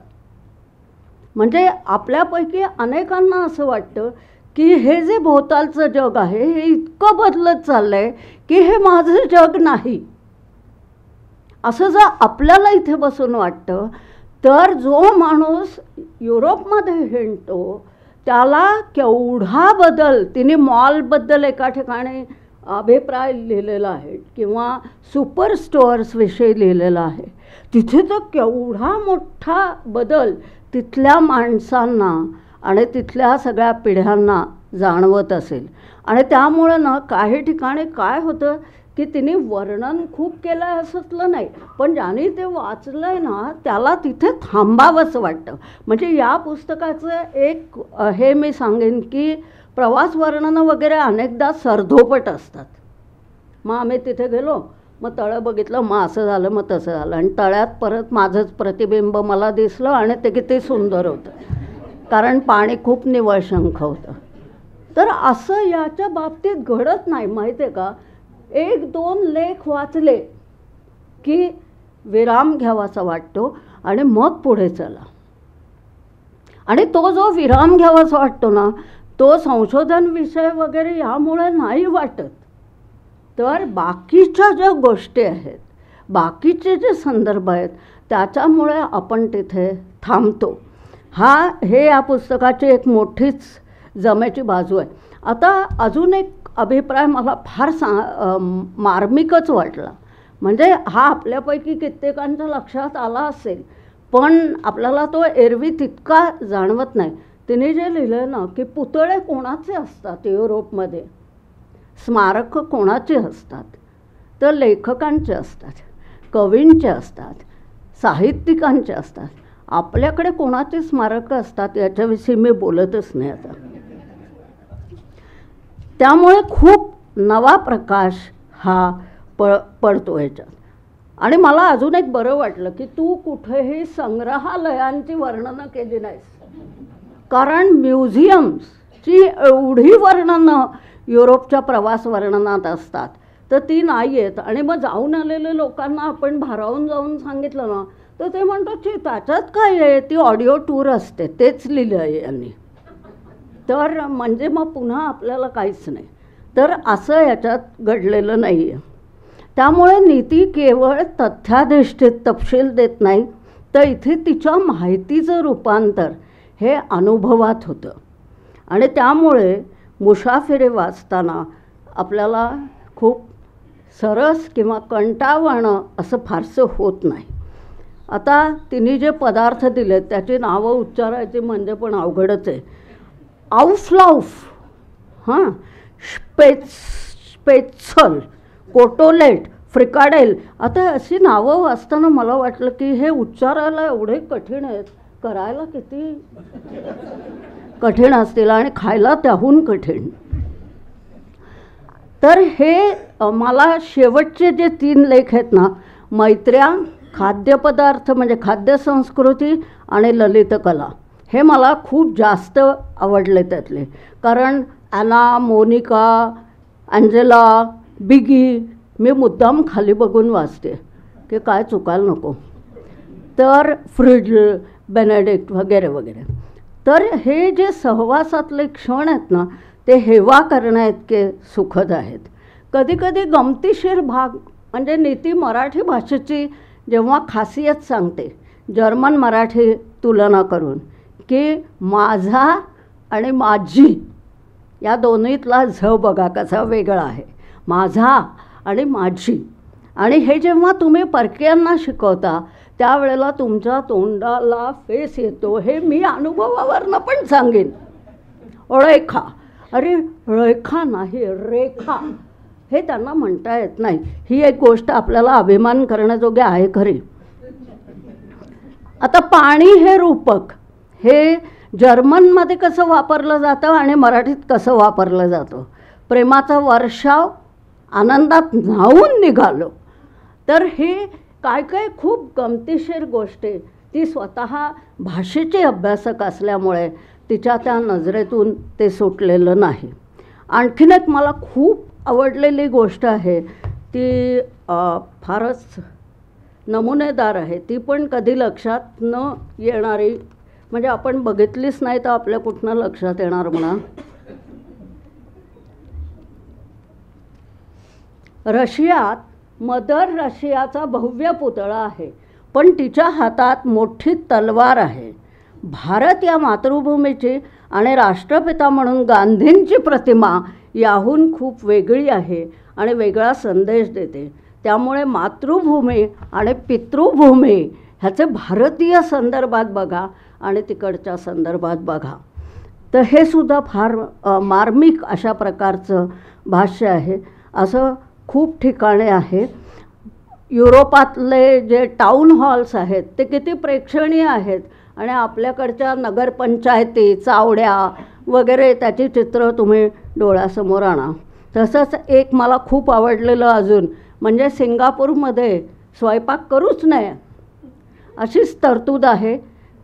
म्हणजे आपल्यापैकी अनेकांना असं वाटतं की हे जे भोवतालचं जग आहे हे इतकं बदलत चाललं आहे की हे माझं जग नाही, असं जर आपल्याला इथे बसून वाटतं, तर जो माणूस युरोपमध्ये हिंडतो त्याला केवढा बदल, तिने मॉलबद्दल एका ठिकाणी अभिप्राय लिहिलेला आहे किंवा सुपर स्टोअर्सविषयी लिहिलेला आहे. तिथे तर केवढा मोठा बदल तिथल्या माणसांना आणि तिथल्या सगळ्या पिढ्यांना जाणवत असेल. आणि त्यामुळं ना काही ठिकाणी काय होतं की तिने वर्णन खूप केलं आहे असंतलं नाही, पण ज्याने ते वाचलं आहे ना त्याला तिथे थांबावंसं वाटतं. म्हणजे या पुस्तकाचं एक हे मी सांगेन की प्रवास वर्णनं वगैरे अनेकदा सरधोपट असतात. मग आम्ही तिथे गेलो, मग तळं बघितलं, मग असं झालं, मग तसं झालं, आणि तळ्यात परत माझंच प्रतिबिंब मला दिसलं आणि ते किती सुंदर होतं, कारण पाणी खूप निवळशंख होतं. तर असं याच्या बाबतीत घडत नाही, माहिती आहे का. 1-2 लेख वाचले की विराम घ्यावासा वाटतो आणि मग पुढे चला. आणि तो जो विराम घ्यावासा वाटतो ना, तो संशोधन विषय वगैरे यामुळे नाही वाटत, तर बाकीच्या ज्या गोष्टी आहेत, बाकीचे जे संदर्भ आहेत, त्याच्यामुळे आपण तिथे थांबतो. हे या पुस्तकाची एक मोठीच जमेची बाजू आहे. आता अजून एक अभिप्राय मला फार मार्मिकच वाटला. म्हणजे हा आपल्यापैकी कित्येकांच्या लक्षात आला असेल, पण आपल्याला तो एरवी तितका जाणवत नाही. तिने जे लिहिलं ना की पुतळे कोणाचे असतात युरोपमध्ये, स्मारक कोणाचे असतात, तर लेखकांचे असतात, कवींचे असतात, साहित्यिकांचे असतात. आपल्याकडे कोणाचे स्मारक असतात याच्याविषयी मी बोलतच नाही आता. त्यामुळे खूप नवा प्रकाश हा पडतो ह्याच्यात. आणि मला अजून एक बरं वाटलं की तू कुठेही संग्रहालयांची वर्णनं केली नाहीस, कारण म्युझियम्सची एवढी वर्णनं युरोपच्या प्रवास वर्णनात असतात तर ती नाही आहेत. आणि मग जाऊन आलेल्या लोकांना आपण भारावून जाऊन सांगितलं ना तर ते म्हणतात की त्याच्यात काय आहे, ती ऑडिओ टूर असते, तेच लिहिलं आहे यांनी, तर म्हणजे मग पुन्हा आपल्याला काहीच नाही. तर असं याच्यात घडलेलं नाही आहे. त्यामुळे नीती केवळ तथ्याधिष्ठित तपशील देत नाही, तर इथे तिच्या माहितीचं रूपांतर हे अनुभवात होतं. आणि त्यामुळे मुसाफिरी वाचताना आपल्याला खूप सरस किंवा कंटाळवाणं असं फारसं होत नाही. आता तिने जे पदार्थ दिलेत त्याची नावं उच्चारायची म्हणजे पण अवघडच आहे. आउफलाउफ, स्पेत्सल, कोटोलेट, फ्रिकाडेल. आता अशी नावं वाचताना मला वाटलं की हे उच्चारायला एवढे कठीण आहेत, करायला किती कठीण असतील आणि खायला त्याहून कठीण. तर हे मला शेवटचे जे 3 लेख आहेत ना, मैत्र्या, खाद्यपदार्थ म्हणजे खाद्यसंस्कृती आणि ललितकला, हे मला खूप जास्त आवडले त्यातले. कारण ॲना, मोनिका, अँजेला, बिगी, मी मुद्दाम खाली बघून वाचते की काय चुकायला नको. तर फ्रिज, बेनेडिक्ट वगैरे वगैरे. तर हे जे सहवासातले क्षण आहेत ना, ते हेवा करण्याइतके सुखद आहेत. कधीकधी गमतीशीर भाग म्हणजे नीती मराठी भाषेची जेव्हा खासियत सांगते जर्मन मराठी तुलना करून, की माझा आणि माझी या दोन्हीतला झ बघा कसा वेगळा आहे, माझा आणि माझी. आणि हे जेव्हा तुम्ही परकीयांना शिकवता त्यावेळेला तुमच्या तोंडाला फेस येतो. हे मी अनुभवावरनं पण सांगेन. रेखा, अरे रेखा नाही रेखा, हे त्यांना म्हणता येत नाही. ही एक गोष्ट आपल्याला अभिमान करण्याजोगी आहे खरी. आता पाणी हे रूपक हे जर्मनमध्ये कसं वापरलं जातं आणि मराठीत कसं वापरलं जातं. प्रेमाचा वर्षाव, आनंदात न्हावून निघालो. तर हे काय काय खूप गमतीशीर गोष्टी ती स्वतः भाषेचे अभ्यासक असल्यामुळे तिच्या त्या नजरेतून ते सुटलेलं नाही. आणखीन एक मला खूप आवडलेली गोष्ट आहे ती फारच नमुनेदार आहे. ती पण कधी लक्षात न येणारी, म्हणजे आपण बघितलीच नाही तर आपल्या कुठनं लक्षात येणार म्हणा. रशियात मदर रशियाचा भव्य पुतळा आहे, पण तिच्या हातात मोठी तलवार आहे. भारत या मातृभूमीची आणि राष्ट्रपिता म्हणून गांधींची प्रतिमा याहून खूप वेगळी आहे आणि वेगळा संदेश देते. त्यामुळे मातृभूमी आणि पितृभूमी ह्याचे भारतीय संदर्भात बघा आणि तिकडच्या संदर्भात बघा. तर हे सुद्धा फार मार्मिक अशा प्रकारचं भाष्य आहे. असं खूप ठिकाणे आहे. युरोपातले जे टाऊन हॉल्स आहेत ते किती प्रेक्षणीय आहेत आणि आपल्याकडच्या नगरपंचायती, चावड्या वगैरे त्याची चित्र तुम्ही डोळ्यासमोर आणा. तसंच एक मला खूप आवडलेलं अजून म्हणजे सिंगापूरमध्ये स्वयंपाक करूच नये अशीच तरतूद आहे.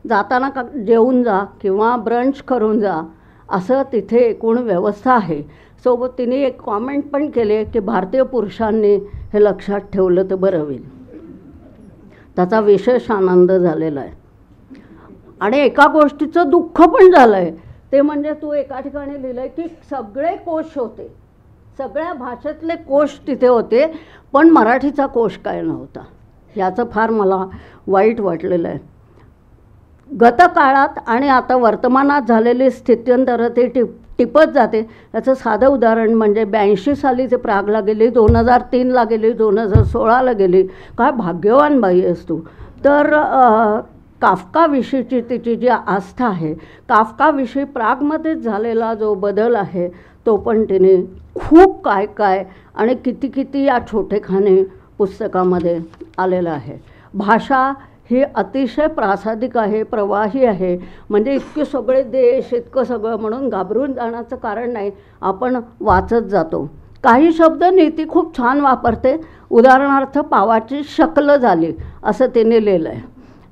जाताना जेवून जा किंवा ब्रंच करून जा असं तिथे एकूण व्यवस्था आहे. सोबत तिने एक कॉमेंट पण केले की भारतीय पुरुषांनी हे लक्षात ठेवलं तर बरं होईल. त्याचा विशेष आनंद झालेला आहे. आणि एका गोष्टीचं दुःख पण झालं आहे ते म्हणजे तू एका ठिकाणी लिहिलं आहे की सगळे कोश होते, सगळ्या भाषेतले कोश तिथे होते, पण मराठीचा कोश काय नव्हता. याचं फार मला वाईट वाटलेलं आहे. गतकाळात आणि आता वर्तमानात झालेली स्थित्यंतर ते टिपत जाते. याचं साधं उदाहरण म्हणजे 82 साली ते प्रागला गेली, 2003ला गेली, 2016ला गेली. काय भाग्यवान बाई आहेस तू. तर काफकाविषयीची तिची जी आस्था आहे, काफकाविषयी प्रागमध्येच झालेला जो बदल आहे तो पण तिने खूप काय काय आणि किती किती या छोटेखाने पुस्तकामध्ये आलेलं आहे. भाषा ही अतिशय प्रासादिक आहे, प्रवाही आहे. म्हणजे इतके सगळे देश, इतकं सगळं म्हणून घाबरून जाण्याचं कारण नाही. आपण वाचत जातो. काही शब्द नीती खूप छान वापरते. उदाहरणार्थ पावाची शक्ल झाली असं तिने लिहिलं आहे.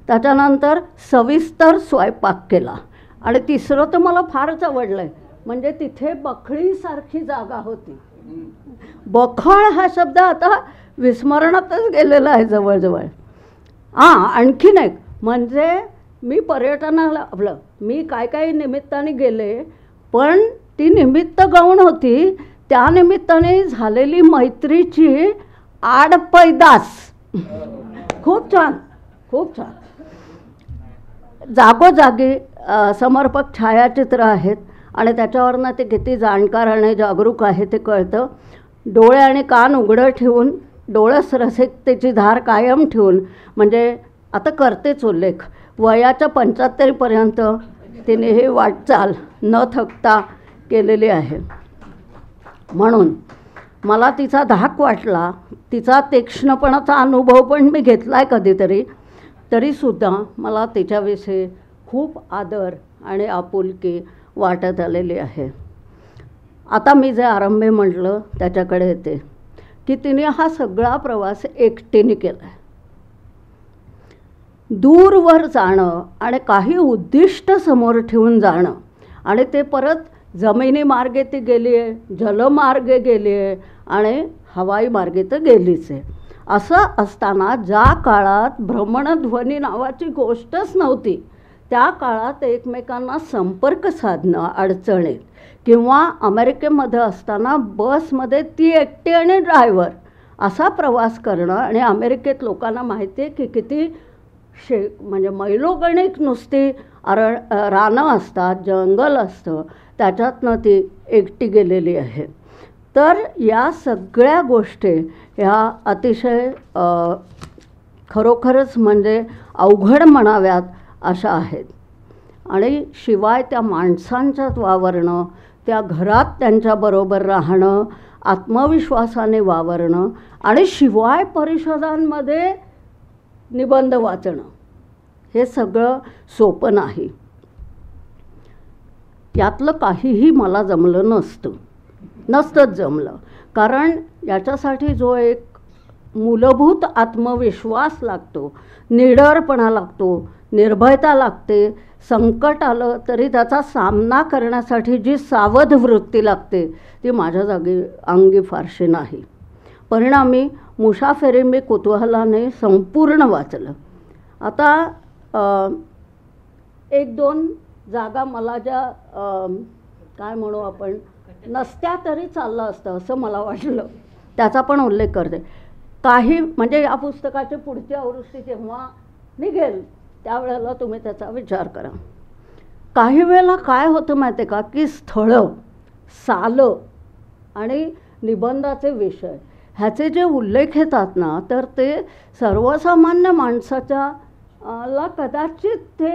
त्याच्यानंतर सविस्तर स्वयंपाक केला. आणि तिसरं तर मला फारच आवडलं आहे म्हणजे तिथे बखळीसारखी जागा होती. बखळ हा शब्द आता विस्मरणातच गेलेला आहे जवळजवळ. आणखीन एक म्हणजे मी पर्यटनाला मी काय काय निमित्ताने गेले, पण ती निमित्त गौण होती. त्या निमित्ताने झालेली मैत्रीची आडपैदास खूप छान, खूप छान. जागोजागी समर्पक छायाचित्र आहेत आणि त्याच्यावरनं ते किती जाणकार आणि जागरूक आहे ते कळतं. डोळे आणि कान उघडं ठेवून, डोळस रसिकतेची धार कायम ठेवून, म्हणजे आता करतेच उल्लेख, वयाच्या 75पर्यंत तिने ही वाटचाल न थकता केलेली आहे. म्हणून मला तिचा धाक वाटला. तिचा तीक्ष्णपणाचा अनुभव पण मी घेतला आहे कधीतरी. तरीसुद्धा मला तिच्याविषयी खूप आदर आणि आपुलकी वाटत आलेली आहे. आता मी जे आरंभी म्हटलं त्याच्याकडे येते की तिने हा सगळा प्रवास एकटीने केला आहे. दूरवर जाणं आणि काही उद्दिष्ट समोर ठेवून जाणं आणि ते परत जमिनी मार्गे ती गेली आहे, जलमार्गे गेली आहे आणि हवाई मार्गे तर गेलीच आहे. असं असताना ज्या काळात भ्रमणध्वनी नावाची गोष्टच नव्हती, त्या काळात एकमेकांना संपर्क साधणं अडचणीत, किंवा अमेरिकेमध्ये असताना बसमध्ये ती एकटी आणि ड्रायव्हर असा प्रवास करणं, आणि अमेरिकेत लोकांना माहिती आहे की किती म्हणजे मैलोगणिक नुसती रानं असतात, जंगल असतं, त्याच्यातनं ती एकटी गेलेली आहे. तर या सगळ्या गोष्टी ह्या अतिशय खरोखरच म्हणजे अवघड म्हणाव्यात अशा आहेत. आणि शिवाय त्या माणसांच्यात वावरणं, त्या घरात त्यांच्याबरोबर राहणं, आत्मविश्वासाने वावरणं, आणि शिवाय परिषदांमध्ये निबंध वाचणं, हे सगळं सोपं नाही. यातलं काहीही मला जमलं नसतंच जमलं. कारण याच्यासाठी जो एक मूलभूत आत्मविश्वास लागतो, निडरपणा लागतो, निर्भयता लागते, संकट आलं तरी त्याचा सामना करण्यासाठी जी सावध वृत्ती लागते ती माझ्या अंगी फारशी नाही. परिणामी मुसाफिरी मी कुतूहलाने संपूर्ण वाचलं. आता 1-2 जागा मला ज्या काय म्हणू आपण नसत्या तरी चाललं असतं असं मला वाटलं, त्याचा पण उल्लेख करते. काही म्हणजे या पुस्तकाची पुढची आवृत्ती जेव्हा निघेल त्यावेळेला तुम्ही त्याचा विचार करा. काही वेळेला काय होतं माहिती आहे का, की स्थळं, सालं आणि निबंधाचे विषय ह्याचे जे उल्लेख येतात ना, तर ते सर्वसामान्य माणसाच्या ला कदाचित ते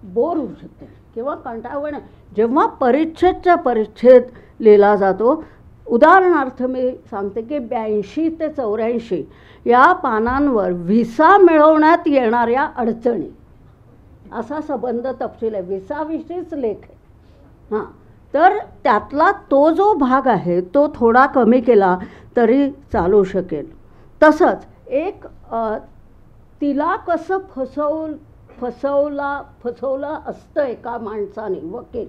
बोर होऊ शकते किंवा कंटाळवाणं. जेव्हा परिच्छेद लिहिला जातो, उदाहरणार्थ मी सांगते की 82 ते 84 या पानांवर व्हिसा मिळवण्यात येणाऱ्या अडचणी असा संबंध तपशील आहे, व्हिसाविषयीच लेख आहे. हां, तर त्यातला तो जो भाग आहे तो थोडा कमी केला तरी चालू शकेल. तसंच एक तिला कसं फसवलं असतं एका माणसाने, वकील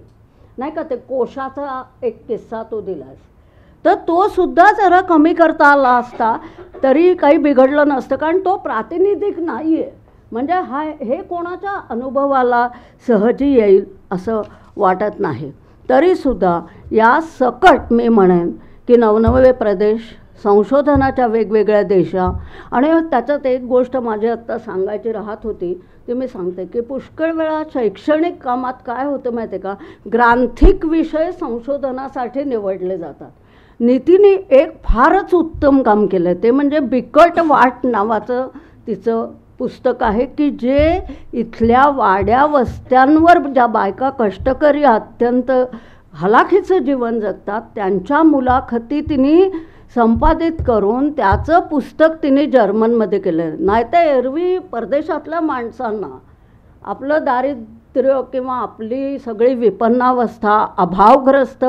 नाही का, ते कोशाचा एक किस्सा तो दिलास, तर तो सुद्धा जरा कमी करता आला असता तरी काही बिघडलं नसतं. कारण तो प्रातिनिधिक नाही आहे, म्हणजे हे कोणाच्या अनुभवाला सहजी येईल असं वाटत नाही. तरीसुद्धा या सकट मी म्हणेन की नवनवे प्रदेश, संशोधनाच्या वेगवेगळ्या देशा, आणि त्याच्यात एक गोष्ट माझी आत्ता सांगायची राहत होती ती मी सांगते की पुष्कळ वेळा शैक्षणिक कामात काय होतं माहिती आहे का, ग्रांथिक विषय संशोधनासाठी निवडले जातात. नीतीने एक फारच उत्तम काम केलं आहे, ते म्हणजे बिकट वाट नावाचं तिचं पुस्तक आहे की जे इथल्या वाड्या वस्त्यांवर ज्या बायका कष्टकरी अत्यंत हलाखीचं जीवन जगतात त्यांच्या मुलाखती तिने संपादित करून त्याचं पुस्तक तिने जर्मनमध्ये केलं. नाही तर एरवी परदेशातल्या माणसांना आपलं दारिद्र्य किंवा आपली सगळी विपन्नावस्था, अभावग्रस्त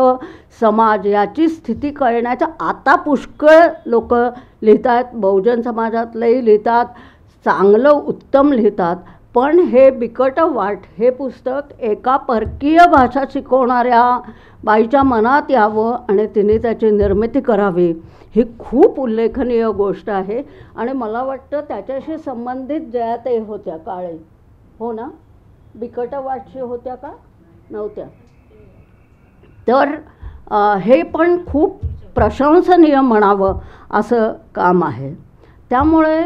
समाज याची स्थिती कळण्याच्या आता पुष्कळ लोक लिहित आहेत, बहुजन समाजातलेही लिहितात, चांगलं उत्तम लिहितात. पण हे बिकट वाट हे पुस्तक एका परकीय भाषा शिकवणाऱ्या बाईच्या मनात यावं आणि तिने त्याची निर्मिती करावी, ही खूप उल्लेखनीय गोष्ट आहे. आणि मला वाटतं त्याच्याशी संबंधित जयाताई होत्या काळे, हो ना, बिकट वाटशी होत्या का नव्हत्या, तर हे पण खूप प्रशंसनीय म्हणावं असं काम आहे. त्यामुळे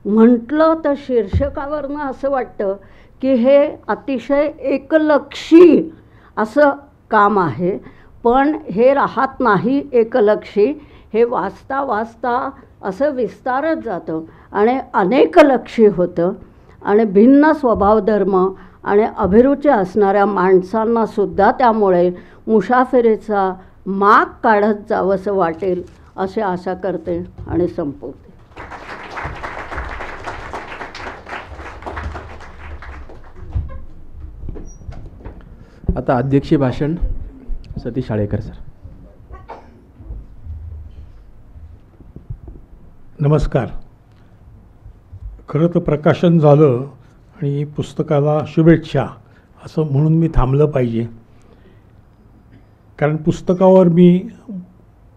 म्हटलं तर शीर्षकावरनं असं वाटतं की हे अतिशय एकलक्षी असं काम आहे, पण हे राहत नाही एकलक्षी. हे वाचता वाचता असं विस्तारत जातं आणि अनेकलक्षी होतं, आणि भिन्न स्वभावधर्म आणि अभिरुची असणाऱ्या माणसांनासुद्धा त्यामुळे मुसाफिरीचा माग काढत जावंसं वाटेल अशी आशा करते आणि संपवते. आता अध्यक्षीय भाषण सतीश शाळेकर सर. नमस्कार. खरं तर प्रकाशन झालं आणि पुस्तकाला शुभेच्छा असं म्हणून मी थांबलं पाहिजे, कारण पुस्तकावर मी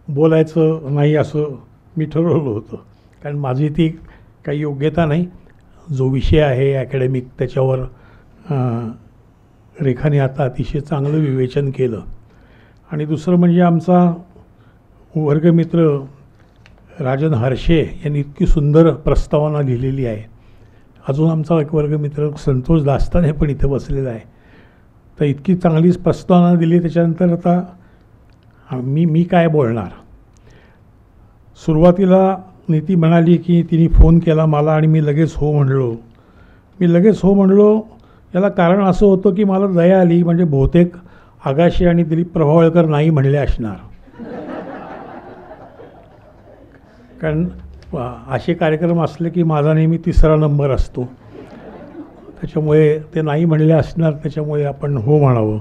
बोलायचं नाही असं मी ठरवलं होतं, कारण माझी ती काही योग्यता नाही. जो विषय आहे ॲकॅडमिक त्याच्यावर रेखाने आता अतिशय चांगलं विवेचन केलं. आणि दुसरं म्हणजे आमचा वर्गमित्र राजन हर्षे यांनी इतकी सुंदर प्रस्तावना लिहिलेली आहे. अजून आमचा एक वर्गमित्र संतोष दास्ताने पण इथे बसलेला आहे. तर इतकी चांगलीच प्रस्तावना दिली. त्याच्यानंतर आता मी काय बोलणार. सुरुवातीला नीती म्हणाली की तिने फोन केला मला आणि मी लगेच हो म्हणलो. याला कारण असं होतं की मला दया आली, म्हणजे बहुतेक आगाशे आणि दिलीप प्रभावळकर नाही म्हणले असणार. कारण असे कार्यक्रम असले की माझा नेहमी 3रा नंबर असतो, त्याच्यामुळे ते नाही म्हणले असणार, त्याच्यामुळे आपण हो म्हणावं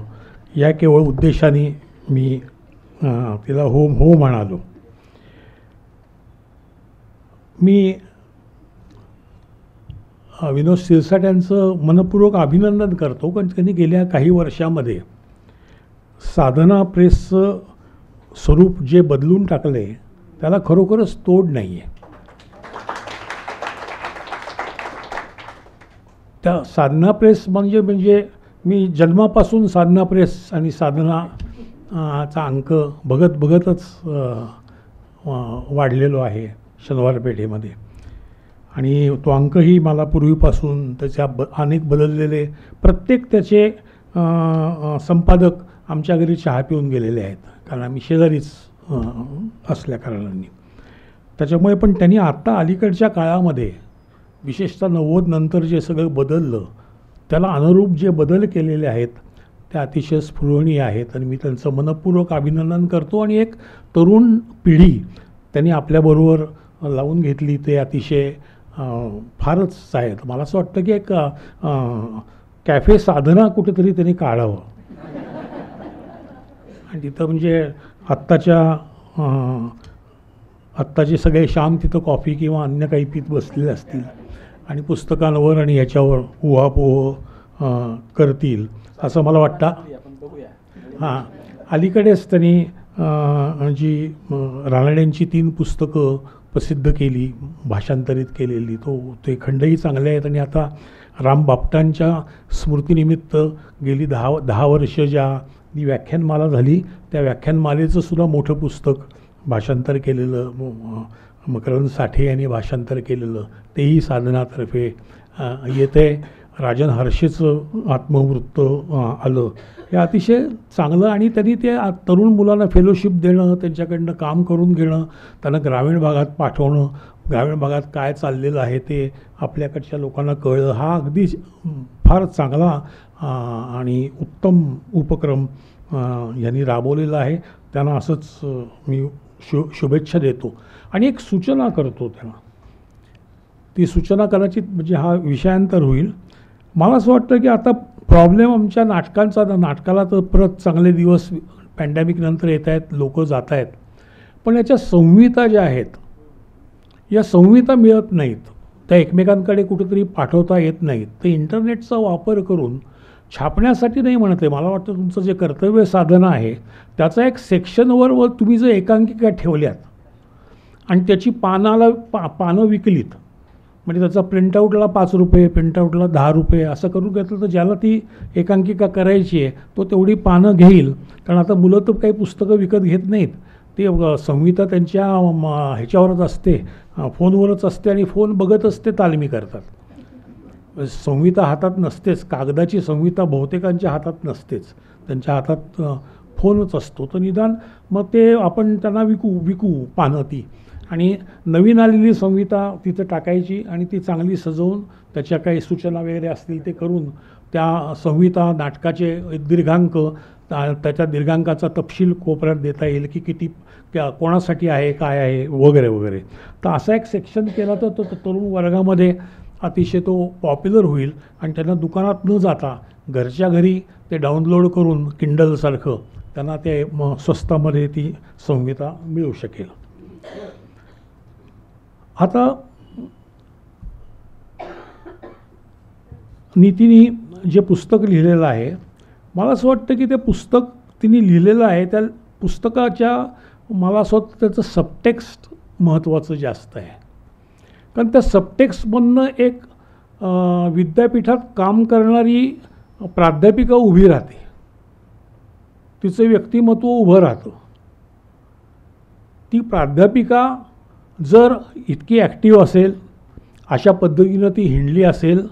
या केवळ उद्देशाने मी तिला हो म्हणालो. मी विनोद शिरसाट यांचं मनपूर्वक अभिनंदन करतो, कारण त्यांनी गेल्या काही वर्षामध्ये साधना प्रेसचं स्वरूप जे बदलून टाकले त्याला खरोखरच तोड नाही आहे. त्या साधना प्रेस म्हणजे मी जन्मापासून साधना प्रेस आणि साधना चा अंक बघतच वाढलेलो आहे शनिवार पेठेमध्ये. आणि तो अंकही मला पूर्वीपासून त्याच्या अनेक बदललेले प्रत्येक त्याचे संपादक आमच्या घरी चहा पिऊन गेलेले आहेत, कारण आम्ही शेजारीच असल्या कारणाने. त्याच्यामुळे पण त्यांनी आत्ता अलीकडच्या काळामध्ये विशेषतः 90 नंतर जे सगळं बदललं त्याला अनुरूप जे बदल केलेले आहेत ते अतिशय स्पृहणीय आहेत आणि मी त्यांचं मनपूर्वक अभिनंदन करतो. आणि एक तरुण पिढी त्यांनी आपल्याबरोबर लावून घेतली ते अतिशय फारच आहे. मला असं वाटतं की एक कॅफे साधना कुठेतरी त्यांनी काढावं आणि तिथं म्हणजे आत्ताचे सगळे श्याम तिथं कॉफी किंवा अन्य काही पीत बसलेले असतील आणि पुस्तकांवर आणि ह्याच्यावर उहापोह करतील असं मला वाटतं. हां, अलीकडेच त्यांनी जी रानड्यांची 3 पुस्तकं प्रसिद्ध केली, भाषांतरित केलेली, ते खंडही चांगले आहेत. आणि आता राम बापटांच्या स्मृतीनिमित्त गेली 10 वर्ष ज्या व्याख्यानमाला झाली त्या व्याख्यानमालेचं सुद्धा मोठं पुस्तक भाषांतर केलेलं, मकरंद साठे यांनी भाषांतर केलेलं, तेही साधनातर्फे येते. राजन हर्षेचं आत्मवृत्त आलं, हे अतिशय चांगलं. आणि त्यांनी ते तरुण मुलांना फेलोशिप देणं, त्यांच्याकडनं काम करून घेणं, त्यांना ग्रामीण भागात पाठवणं, ग्रामीण भागात काय चाललेलं आहे ते आपल्याकडच्या लोकांना कळलं, हा अगदी फार चांगला आणि उत्तम उपक्रम यांनी राबवलेला आहे. त्यांना असंच मी शुभेच्छा देतो आणि एक सूचना करतो त्यांना. ती सूचना कदाचित म्हणजे हा विषयांतर होईल. मला असं वाटतं की आता प्रॉब्लेम आमच्या नाटकाला तर परत चांगले दिवस पॅन्डेमिक नंतर येत आहेत, लोक जात आहेत, पण याच्या संहिता ज्या आहेत या संहिता मिळत नाहीत, त्या एकमेकांकडे कुठेतरी पाठवता येत नाहीत. तर इंटरनेटचा वापर करून छापण्यासाठी नाही म्हणत आहे, मला वाटतं तुमचं जे कर्तव्य साधना आहे त्याचा एक सेक्शनवर तुम्ही जर एकांकिका ठेवल्यात आणि त्याची पानं विकलीत, म्हणजे त्याचा प्रिंटआउटला 5 रुपये, प्रिंटआउटला 10 रुपये असं करून घेतलं तर ज्याला ती एकांकिका करायची आहे तो तेवढी पानं घेईल. कारण आता मुलं तर काही पुस्तकं विकत घेत नाहीत, ते संहिता त्यांच्या ह्याच्यावरच असते, फोनवरच असते आणि फोन बघतच ते तालमी करतात. संहिता हातात नसतेच, कागदाची संहिता बहुतेकांच्या हातात नसतेच, त्यांच्या हातात फोनच असतो. तर निदान मग ते आपण त्यांना विकू पानं ती, आणि नवीन आलेली संहिता तिथं टाकायची आणि ती चांगली सजवून त्याच्या काही सूचना वगैरे असतील ते करून त्या संहिता नाटकाचे दीर्घांक, त्याच्या दीर्घांकाचा तपशील कोपऱ्यात देता येईल की किती कोणासाठी आहे, काय आहे वगैरे वगैरे. तर असा एक सेक्शन केला तर तो तरुण वर्गामध्ये अतिशय तो पॉप्युलर होईल आणि त्यांना दुकानात न जाता घरच्या घरी ते डाउनलोड करून किंडलसारखं त्यांना ते स्वस्तामध्ये ती संहिता मिळू शकेल. आता नीतीने जे पुस्तक लिहिलेलं आहे, मला असं वाटतं की ते पुस्तक तिने लिहिलेलं आहे त्या पुस्तकाच्या मला असं वाटतं त्याचं सबटेक्स्ट महत्त्वाचं जास्त आहे. कारण त्या सबटेक्स्टमधनं एक विद्यापीठात काम करणारी प्राध्यापिका उभी राहते, तिचं व्यक्तिमत्व उभं राहतं. ती प्राध्यापिका जर इतकी ॲक्टिव्ह असेल, अशा पद्धतीनं ती हिंडली असेल,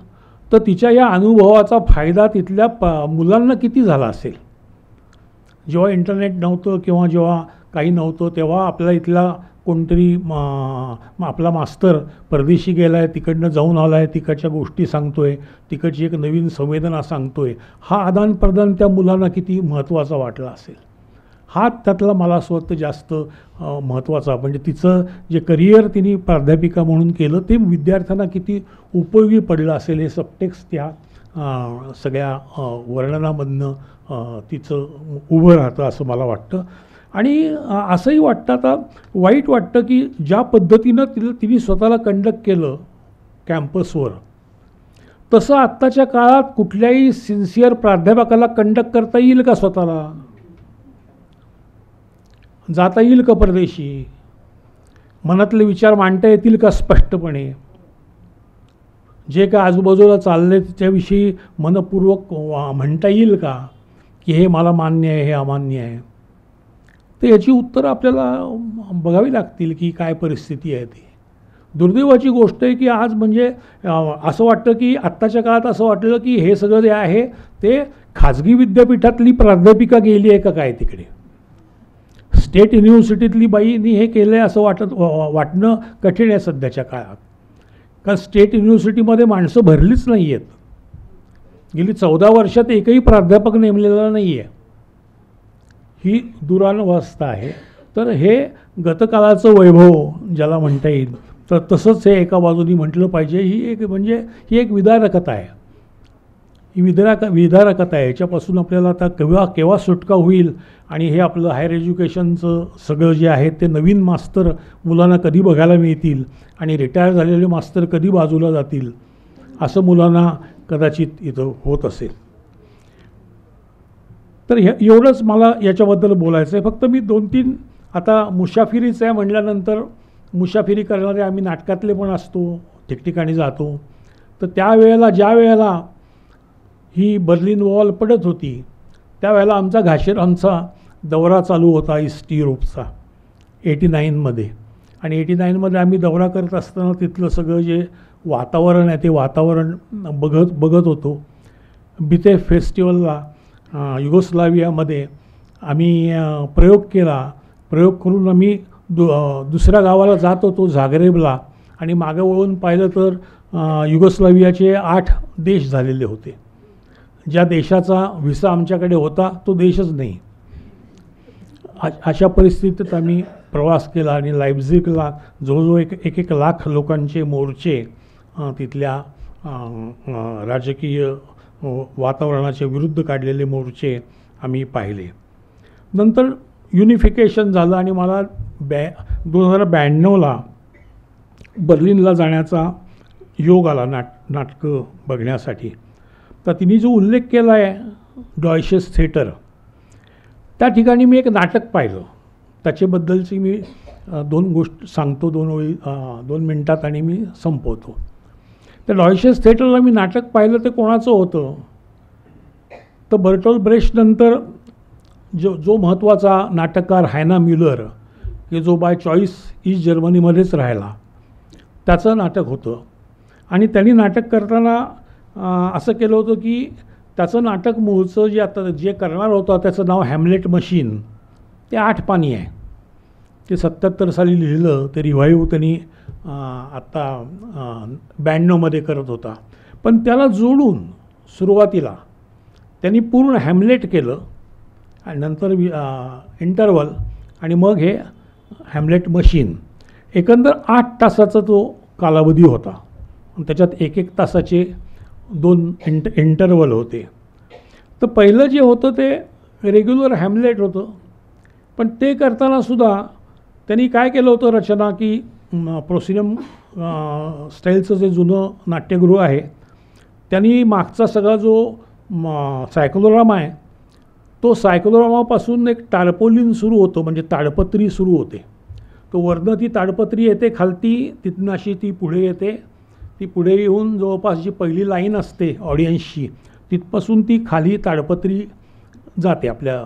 तर तिच्या या अनुभवाचा फायदा तिथल्या मुलांना किती झाला असेल. जेव्हा इंटरनेट नव्हतं किंवा जेव्हा काही नव्हतं तेव्हा आपल्या इथला कोणतरी आपला मास्तर परदेशी गेला आहे, तिकडनं जाऊन आला आहे, तिकडच्या गोष्टी सांगतो आहे, तिकडची एक नवीन संवेदना सांगतो आहे. हा आदानप्रदान त्या मुलांना किती महत्त्वाचा वाटला असेल. हा त्यातला मला असं वाटतं जास्त महत्त्वाचा. म्हणजे तिचं जे करिअर तिने प्राध्यापिका म्हणून केलं ते विद्यार्थ्यांना किती उपयोगी पडलं असेल हे सबटेक्स्ट त्या सगळ्या वर्णनामधनं तिचं उभं राहतं असं मला वाटतं. आणि असंही वाटतं, आता वाईट वाटतं की ज्या पद्धतीनं तिने स्वतःला कंडक्ट केलं कॅम्पसवर, तसं आत्ताच्या काळात कुठल्याही सिन्सिअर प्राध्यापकाला कंडक्ट करता येईल का स्वतःला? जाता येईल का परदेशी? मनातले विचार मांडता येतील का स्पष्टपणे? जे काय आजूबाजूला चालले त्याच्याविषयी मनपूर्वक म्हणता येईल का की हे मला मान्य आहे, हे अमान्य आहे? तर याची उत्तरं आपल्याला बघावी लागतील की काय परिस्थिती आहे ती. दुर्दैवाची गोष्ट आहे की आज म्हणजे असं वाटतं की आत्ताच्या काळात असं वाटलं की हे सगळं जे आहे ते खाजगी विद्यापीठातली प्राध्यापिका गेली आहे का काय तिकडे. स्टेट युनिव्हर्सिटीतली बाईनी हे केलं आहे असं वाटणं कठीण आहे सध्याच्या काळात. कारण स्टेट युनिव्हर्सिटीमध्ये माणसं भरलीच नाही आहेत. गेली 14 वर्षात एकही प्राध्यापक नेमलेला नाही आहे. ही दुरावस्था आहे. तर हे गतकाळाचं वैभव ज्याला म्हणता येईल, तर तसंच हे एका बाजूनी म्हटलं पाहिजे. ही एक विदारकता आहे. ही विदारकता आहे. याच्यापासून आपल्याला आता केव्हा सुटका होईल आणि हे आपलं हायर एज्युकेशनचं सगळं जे आहे ते नवीन मास्तर मुलांना कधी बघायला मिळतील आणि रिटायर झालेले मास्तर कधी बाजूला जातील असं मुलांना कदाचित इथं होत असेल. तर एवढंच मला याच्याबद्दल बोलायचं आहे. फक्त मी 2-3 आता मुसाफिरीचं आहे म्हटल्यानंतर मुसाफिरी करणारे आम्ही नाटकातले पण असतो, ठिकठिकाणी जातो. तर ज्या वेळेला ही बर्लिन वॉल पडत होती त्यावेळेला आमचा दौरा चालू होता ईस्ट युरोपचा 89मध्ये. आणि 89मध्ये आम्ही दौरा करत असताना तिथलं सगळं जे वातावरण आहे ते वातावरण बघत होतो. बिते फेस्टिवलला युगोस्लावियामध्ये आम्ही प्रयोग केला. प्रयोग करून आम्ही दुसऱ्या गावाला जात होतो झाग्रेबला, आणि मागं वळून पाहिलं तर युगोस्लावियाचे 8 देश झालेले होते. ज्या देशाचा व्हिसा आमच्याकडे होता तो देशच नाही. अशा परिस्थितीत आम्ही प्रवास केला आणि लाइप्झिगला जवळजवळ एक लाख लोकांचे मोर्चे तिथल्या राजकीय वातावरणाच्या विरुद्ध काढलेले मोर्चे आम्ही पाहिले. नंतर युनिफिकेशन झालं आणि मला 2092ला बर्लिनला जाण्याचा योग आला नाटकं बघण्यासाठी. तर तिने जो उल्लेख केला आहे डॉयशेस थिएटर, त्या ठिकाणी मी एक नाटक पाहिलं. त्याच्याबद्दलची मी 2 गोष्टी सांगतो 2 मिनटात आणि मी संपवतो. त्या डॉयशेस थिएटरला मी नाटक पाहिलं ते कोणाचं होतं तर बर्टोल्ट ब्रेश्ट नंतर जो महत्त्वाचा नाटककार हायना म्युलर, की जो बाय चॉईस ईस्ट जर्मनीमध्येच राहिला, त्याचं नाटक होतं. आणि त्यांनी नाटक करताना असं केलं होतं की त्याचं नाटक मूळचं जे करणार होतं त्याचं नाव हॅमलेट मशीन. ते 8 पानी आहे. ते 77 साली लिहिलं. ते रिव्हाईव्ह त्यांनी आत्ता 92मध्ये करत होता. पण त्याला जोडून सुरुवातीला त्यांनी पूर्ण हॅमलेट केलं आणि नंतर इंटरवल आणि मग हे हॅमलेट मशीन. एकंदर 8 तासाचा तो कालावधी होता. त्याच्यात 1-1 तासाचे 2 इंटरवल होते. तर पहिलं जे होतं ते रेग्युलर हॅमलेट होतं. पण ते करतानासुद्धा त्यांनी काय केलं होतं रचना की प्रोसिनियम स्टाईलचं जे जुनं नाट्यगृह आहे त्यांनी मागचा सगळा जो सायक्लोरामा आहे तो सायक्लोड्रामापासून एक टार्पोलिन सुरू होतो, म्हणजे ताडपत्री सुरू होते. तो वरनं ती ताडपत्री येते खालती, तिथनं अशी ती पुढे येते. ती पुढे येऊन जवळपास जी पहिली लाईन असते ऑडियन्सची, तिथपासून ती खाली ताडपत्री जाते. आपल्या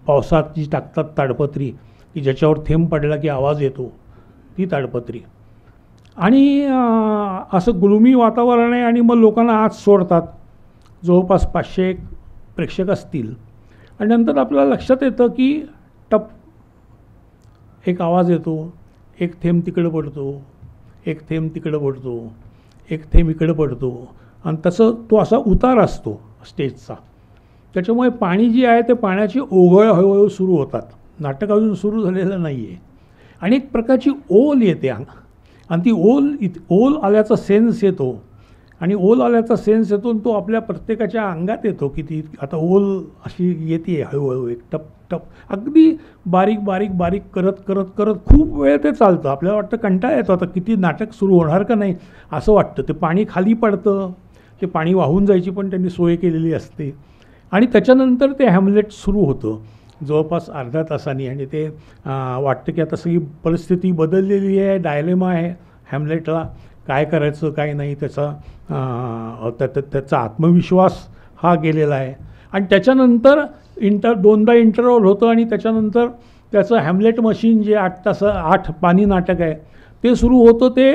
पावसात जी टाकतात ताडपत्री, की ज्याच्यावर थेंब पडला की आवाज येतो, ती ताडपत्री. आणि असं ग्लुमी वातावरण आहे. आणि मग लोकांना आत सोडतात. जवळपास 500 प्रेक्षक असतील. आणि नंतर आपल्याला लक्षात येतं की टप एक आवाज येतो, एक थेंब तिकडं पडतो, एक थेंब तिकडं पडतो, एक थेंब इकडं पडतो. आणि तसं तो असा उतार असतो स्टेजचा. त्याच्यामुळे पाणी जे आहे ते पाण्याची ओघळ हळूहळू सुरू होतात. नाटक अजून सुरू झालेलं नाही आहे. आणि एक प्रकारची ओल येते. आणि ती ओल आल्याचा सेन्स येतो. आणि ओल आल्याचा सेन्स येतो, तो आपल्या प्रत्येकाच्या अंगात येतो की ती आता ओल अशी येते हळूहळू, एक टप टप, अगदी बारीक बारीक बारीक करत करत करत खूप वेळ ते चालतं. आपल्याला वाटतं कंटाळा येतो, आता किती नाटक सुरू होणार का नाही असं वाटतं. ते पाणी खाली पडतं, ते पाणी वाहून जायची पण त्यांनी सोय केलेली असते. आणि त्याच्यानंतर ते हॅमलेट सुरू होतं जवळपास अर्ध्या तासांनी. आणि ते वाटतं की आता सगळी परिस्थिती बदललेली आहे, डायलेमा आहे हॅमलेटला, काय करायचं काय नाही, त्याचा आत्मविश्वास हा गेलेला आहे. आणि त्याच्यानंतर दोनदा इंटरव्हल होतं. आणि त्याच्यानंतर त्याचं हॅमलेट मशीन जे 8 पानी नाटक आहे ते सुरू होतं. ते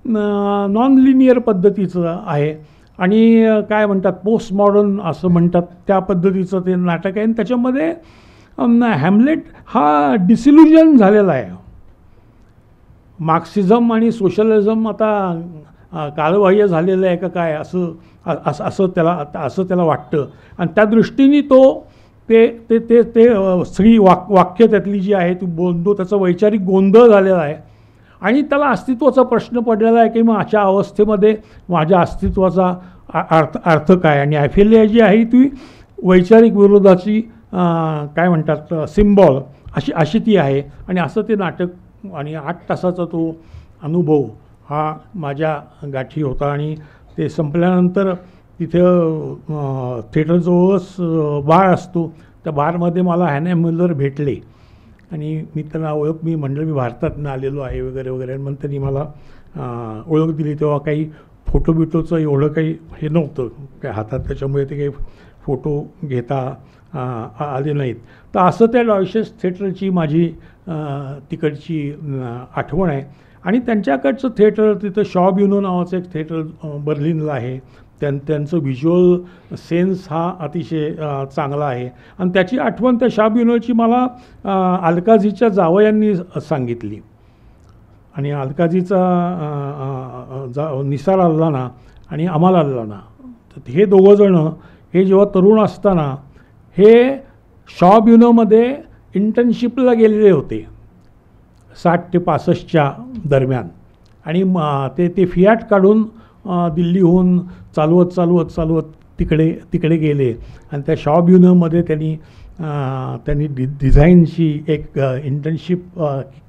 नॉन लिनियर पद्धतीचं आहे. आणि काय म्हणतात पोस्ट मॉडर्न असं म्हणतात, त्या पद्धतीचं ते नाटक आहे. आणि त्याच्यामध्ये हॅमलेट हा डिसिल्युजन झालेला आहे. मार्क्सिझम आणि सोशलिझम आता कालबाह्य झालेलं आहे का काय असं त्याला वाटतं. आणि त्या दृष्टीने ते सगळी वाक्य त्यातली जी आहे ती बोलतो, त्याचा वैचारिक गोंधळ झालेला आहे. आणि त्याला अस्तित्वाचा प्रश्न पडलेला आहे की मग अशा अवस्थेमध्ये माझ्या अस्तित्वाचा अर्थ काय. आणि ॲफिलिया जी आहे ती वैचारिक विरोधाची काय म्हणतात सिम्बॉल अशी ती आहे. आणि असं ते नाटक आणि 8 तासाचा तो अनुभव हा माझ्या गाठी होता. आणि ते संपल्यानंतर तिथं थिएटरजवळच बार असतो, त्या बारमध्ये मला हॅने मुल्लर भेटले. आणि मी त्यांना मी म्हटलं मी भारतातनं आलेलो आहे वगैरे वगैरे. मग त्यांनी मला ओळख दिली. तेव्हा काही फोटो बिटोचं एवढं काही हे नव्हतं काय हातात, त्याच्यामुळे ते काही फोटो घेता आले नाहीत. तर असं त्या डॉयशेस थिएटरची माझी तिकडची आठवण आहे. आणि त्यांच्याकडचं थिएटर तिथं शॉब्युनो नावाचं एक थिएटर बर्लिनला आहे. त्यांचं व्हिज्युअल सेन्स हा अतिशय चांगला आहे. आणि त्याची आठवण त्या शॉब्युनोची मला अलकाजीच्या जावयांनी सांगितली. आणि अलकाजीचा निसार अल्लाना आणि अमाल अल्लाना, तर हे दोघंजणं हे जेव्हा तरुण असताना हे शॉब्युनोमध्ये इंटर्नशिपला गेलेले होते 60 ते 65च्या दरम्यान. आणि ते फियाट काढून दिल्लीहून चालवत तिकडे गेले. आणि त्या शॉब्युनोमध्ये त्यांनी डिझाईनची एक इंटर्नशिप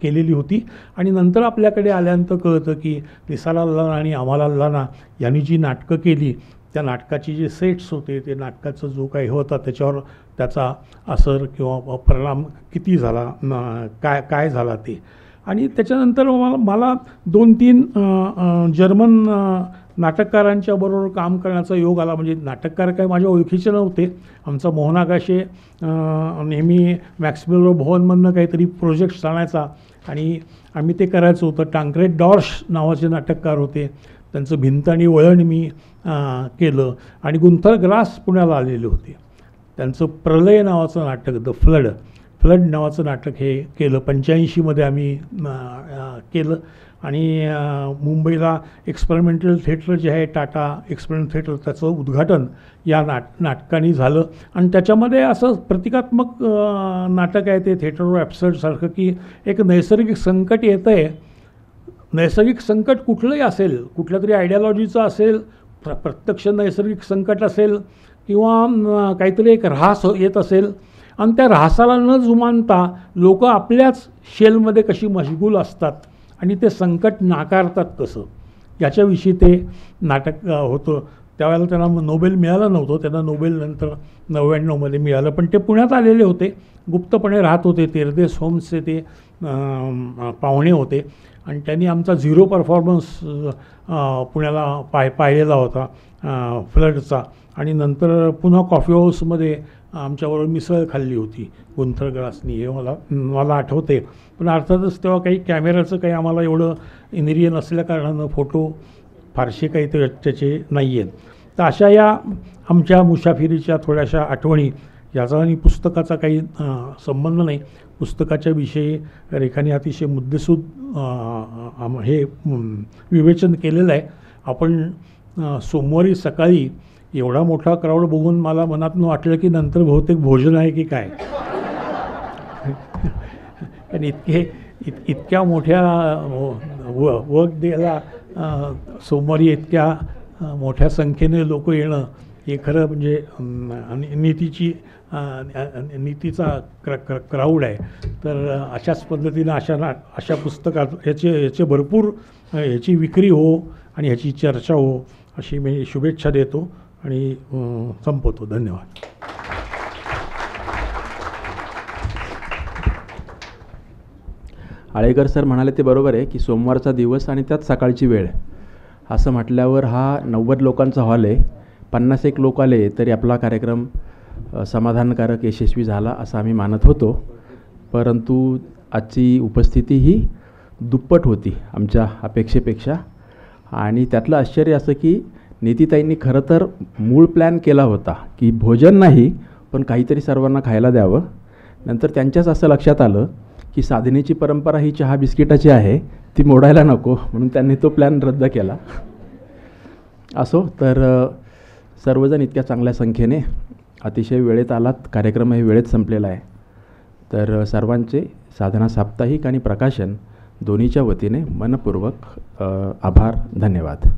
केलेली होती. आणि नंतर आपल्याकडे आल्यानंतर कळतं की निसार अल्लाना आणि अमाल अल्लाना यांनी जी नाटकं केली, त्या नाटकाचे जे सेट्स होते, ते नाटकाचा जो काही होता त्याच्यावर त्याचा असर किंवा परिणाम किती झाला, काय झाला ते. आणि त्याच्यानंतर मला 2-3 जर्मन नाटककारांच्या बरोबर काम करण्याचा योग आला. म्हणजे नाटककार काही माझ्या ओळखीचे नव्हते. आमचा मोहन आगाशे नेहमी मॅक्सवेल भवनमधनं काहीतरी प्रोजेक्ट्स आणायचा आणि आम्ही ते करायचं होतं. टांक्रेट डॉर्श नावाचे नाटककार होते, त्यांचं भिंत आणि वळण मी केलं. आणि गुंथर ग्रास पुण्याला आलेले होते, त्यांचं प्रलय नावाचं नाटक, द फ्लड नावाचं नाटक हे केलं. 85मध्ये आम्ही केलं. आणि मुंबईला एक्सपेरिमेंटल थिएटर जे आहे, टाटा एक्सपेरिमेंटल थिएटर, त्याचं उद्घाटन या नाटकाने झालं. आणि त्याच्यामध्ये असं प्रतिकात्मक नाटक आहे ते थिएटर ॲप्सर्डसारखं, की एक नैसर्गिक संकट येतं आहे. नैसर्गिक संकट कुठलंही असेल, कुठल्या तरी आयडियॉलॉजीचं असेल, प्रत्यक्ष नैसर्गिक संकट असेल किंवा काहीतरी एक ऱ्हास येत असेल. आणि त्या ऱ्हासाला न जुमानता लोक आपल्याच शेलमध्ये कशी मशगूल असतात आणि ते संकट नाकारतात कसं, याच्याविषयी ते नाटक होतं. त्यावेळेला त्यांना नोबेल मिळालं नव्हतं, त्यांना नोबेल नंतर 99मध्ये मिळालं. पण ते पुण्यात आलेले होते, गुप्तपणे राहत होते. तेरदेस होम्सचे ते पाहुणे होते आणि त्यांनी आमचा 0 परफॉर्मन्स पुण्याला पाहिलेला होता फ्लडचा. आणि नंतर पुन्हा कॉफी हाऊसमध्ये आमच्याबरोबर मिसळ खाल्ली होती गुंथर ग्रासनी, हे मला आठवते. पण अर्थातच तेव्हा काही कॅमेऱ्याचं काही आम्हाला एवढं इंद्रिय नसल्या कारणानं फोटो फारसे काही त्याचे नाही आहेत. तर अशा या आमच्या मुसाफिरीच्या थोड्याशा आठवणी, याचा आणि पुस्तकाचा काही संबंध नाही. पुस्तकाच्या विषयी रेखाने अतिशय मुद्देसूद हे विवेचन केलेलं आहे. आपण सोमवारी सकाळी एवढा मोठा क्राऊड बघून मला मनातून वाटलं की नंतर बहुतेक भोजन आहे की काय. कारण इतक्या मोठ्या वर्क डेला सोमवारी इतक्या मोठ्या संख्येने लोक येणं हे खरं म्हणजे नीतीचा क्राऊड आहे. तर अशाच पद्धतीनं अशा पुस्तकात याचे भरपूर ह्याची विक्री हो आणि ह्याची चर्चा हो अशी मी शुभेच्छा देतो आणि संपवतो. धन्यवाद. आळेकर सर म्हणाले ते बरोबर आहे की सोमवारचा दिवस आणि त्यात सकाळची वेळ असं म्हटल्यावर हा 90 लोकांचा हॉल आहे. 51 लोक आले तरी आपला कार्यक्रम समाधानकारक यशस्वी झाला असं आम्ही मानत होतो. परंतु आजची उपस्थिती ही दुप्पट होती आमच्या अपेक्षेपेक्षा. आणि त्यातलं आश्चर्य असं की नीतीताईंनी खरं तर मूळ प्लॅन केला होता की भोजन नाही पण काहीतरी सर्वांना खायला द्यावं. नंतर त्यांच्याच असं लक्षात आलं की साधनेची परंपरा ही चहा बिस्किटाची आहे, ती मोडायला नको, म्हणून त्यांनी तो प्लॅन रद्द केला. असो, तर सर्वजण इतक्या चांगल्या संख्येने अतिशय वेळेत आलात, कार्यक्रमही वेळेत संपलेला आहे. तर सर्वांचे साधना साप्ताहिक आणि प्रकाशन दोन्हीच्या वतीने मनपूर्वक आभार, धन्यवाद.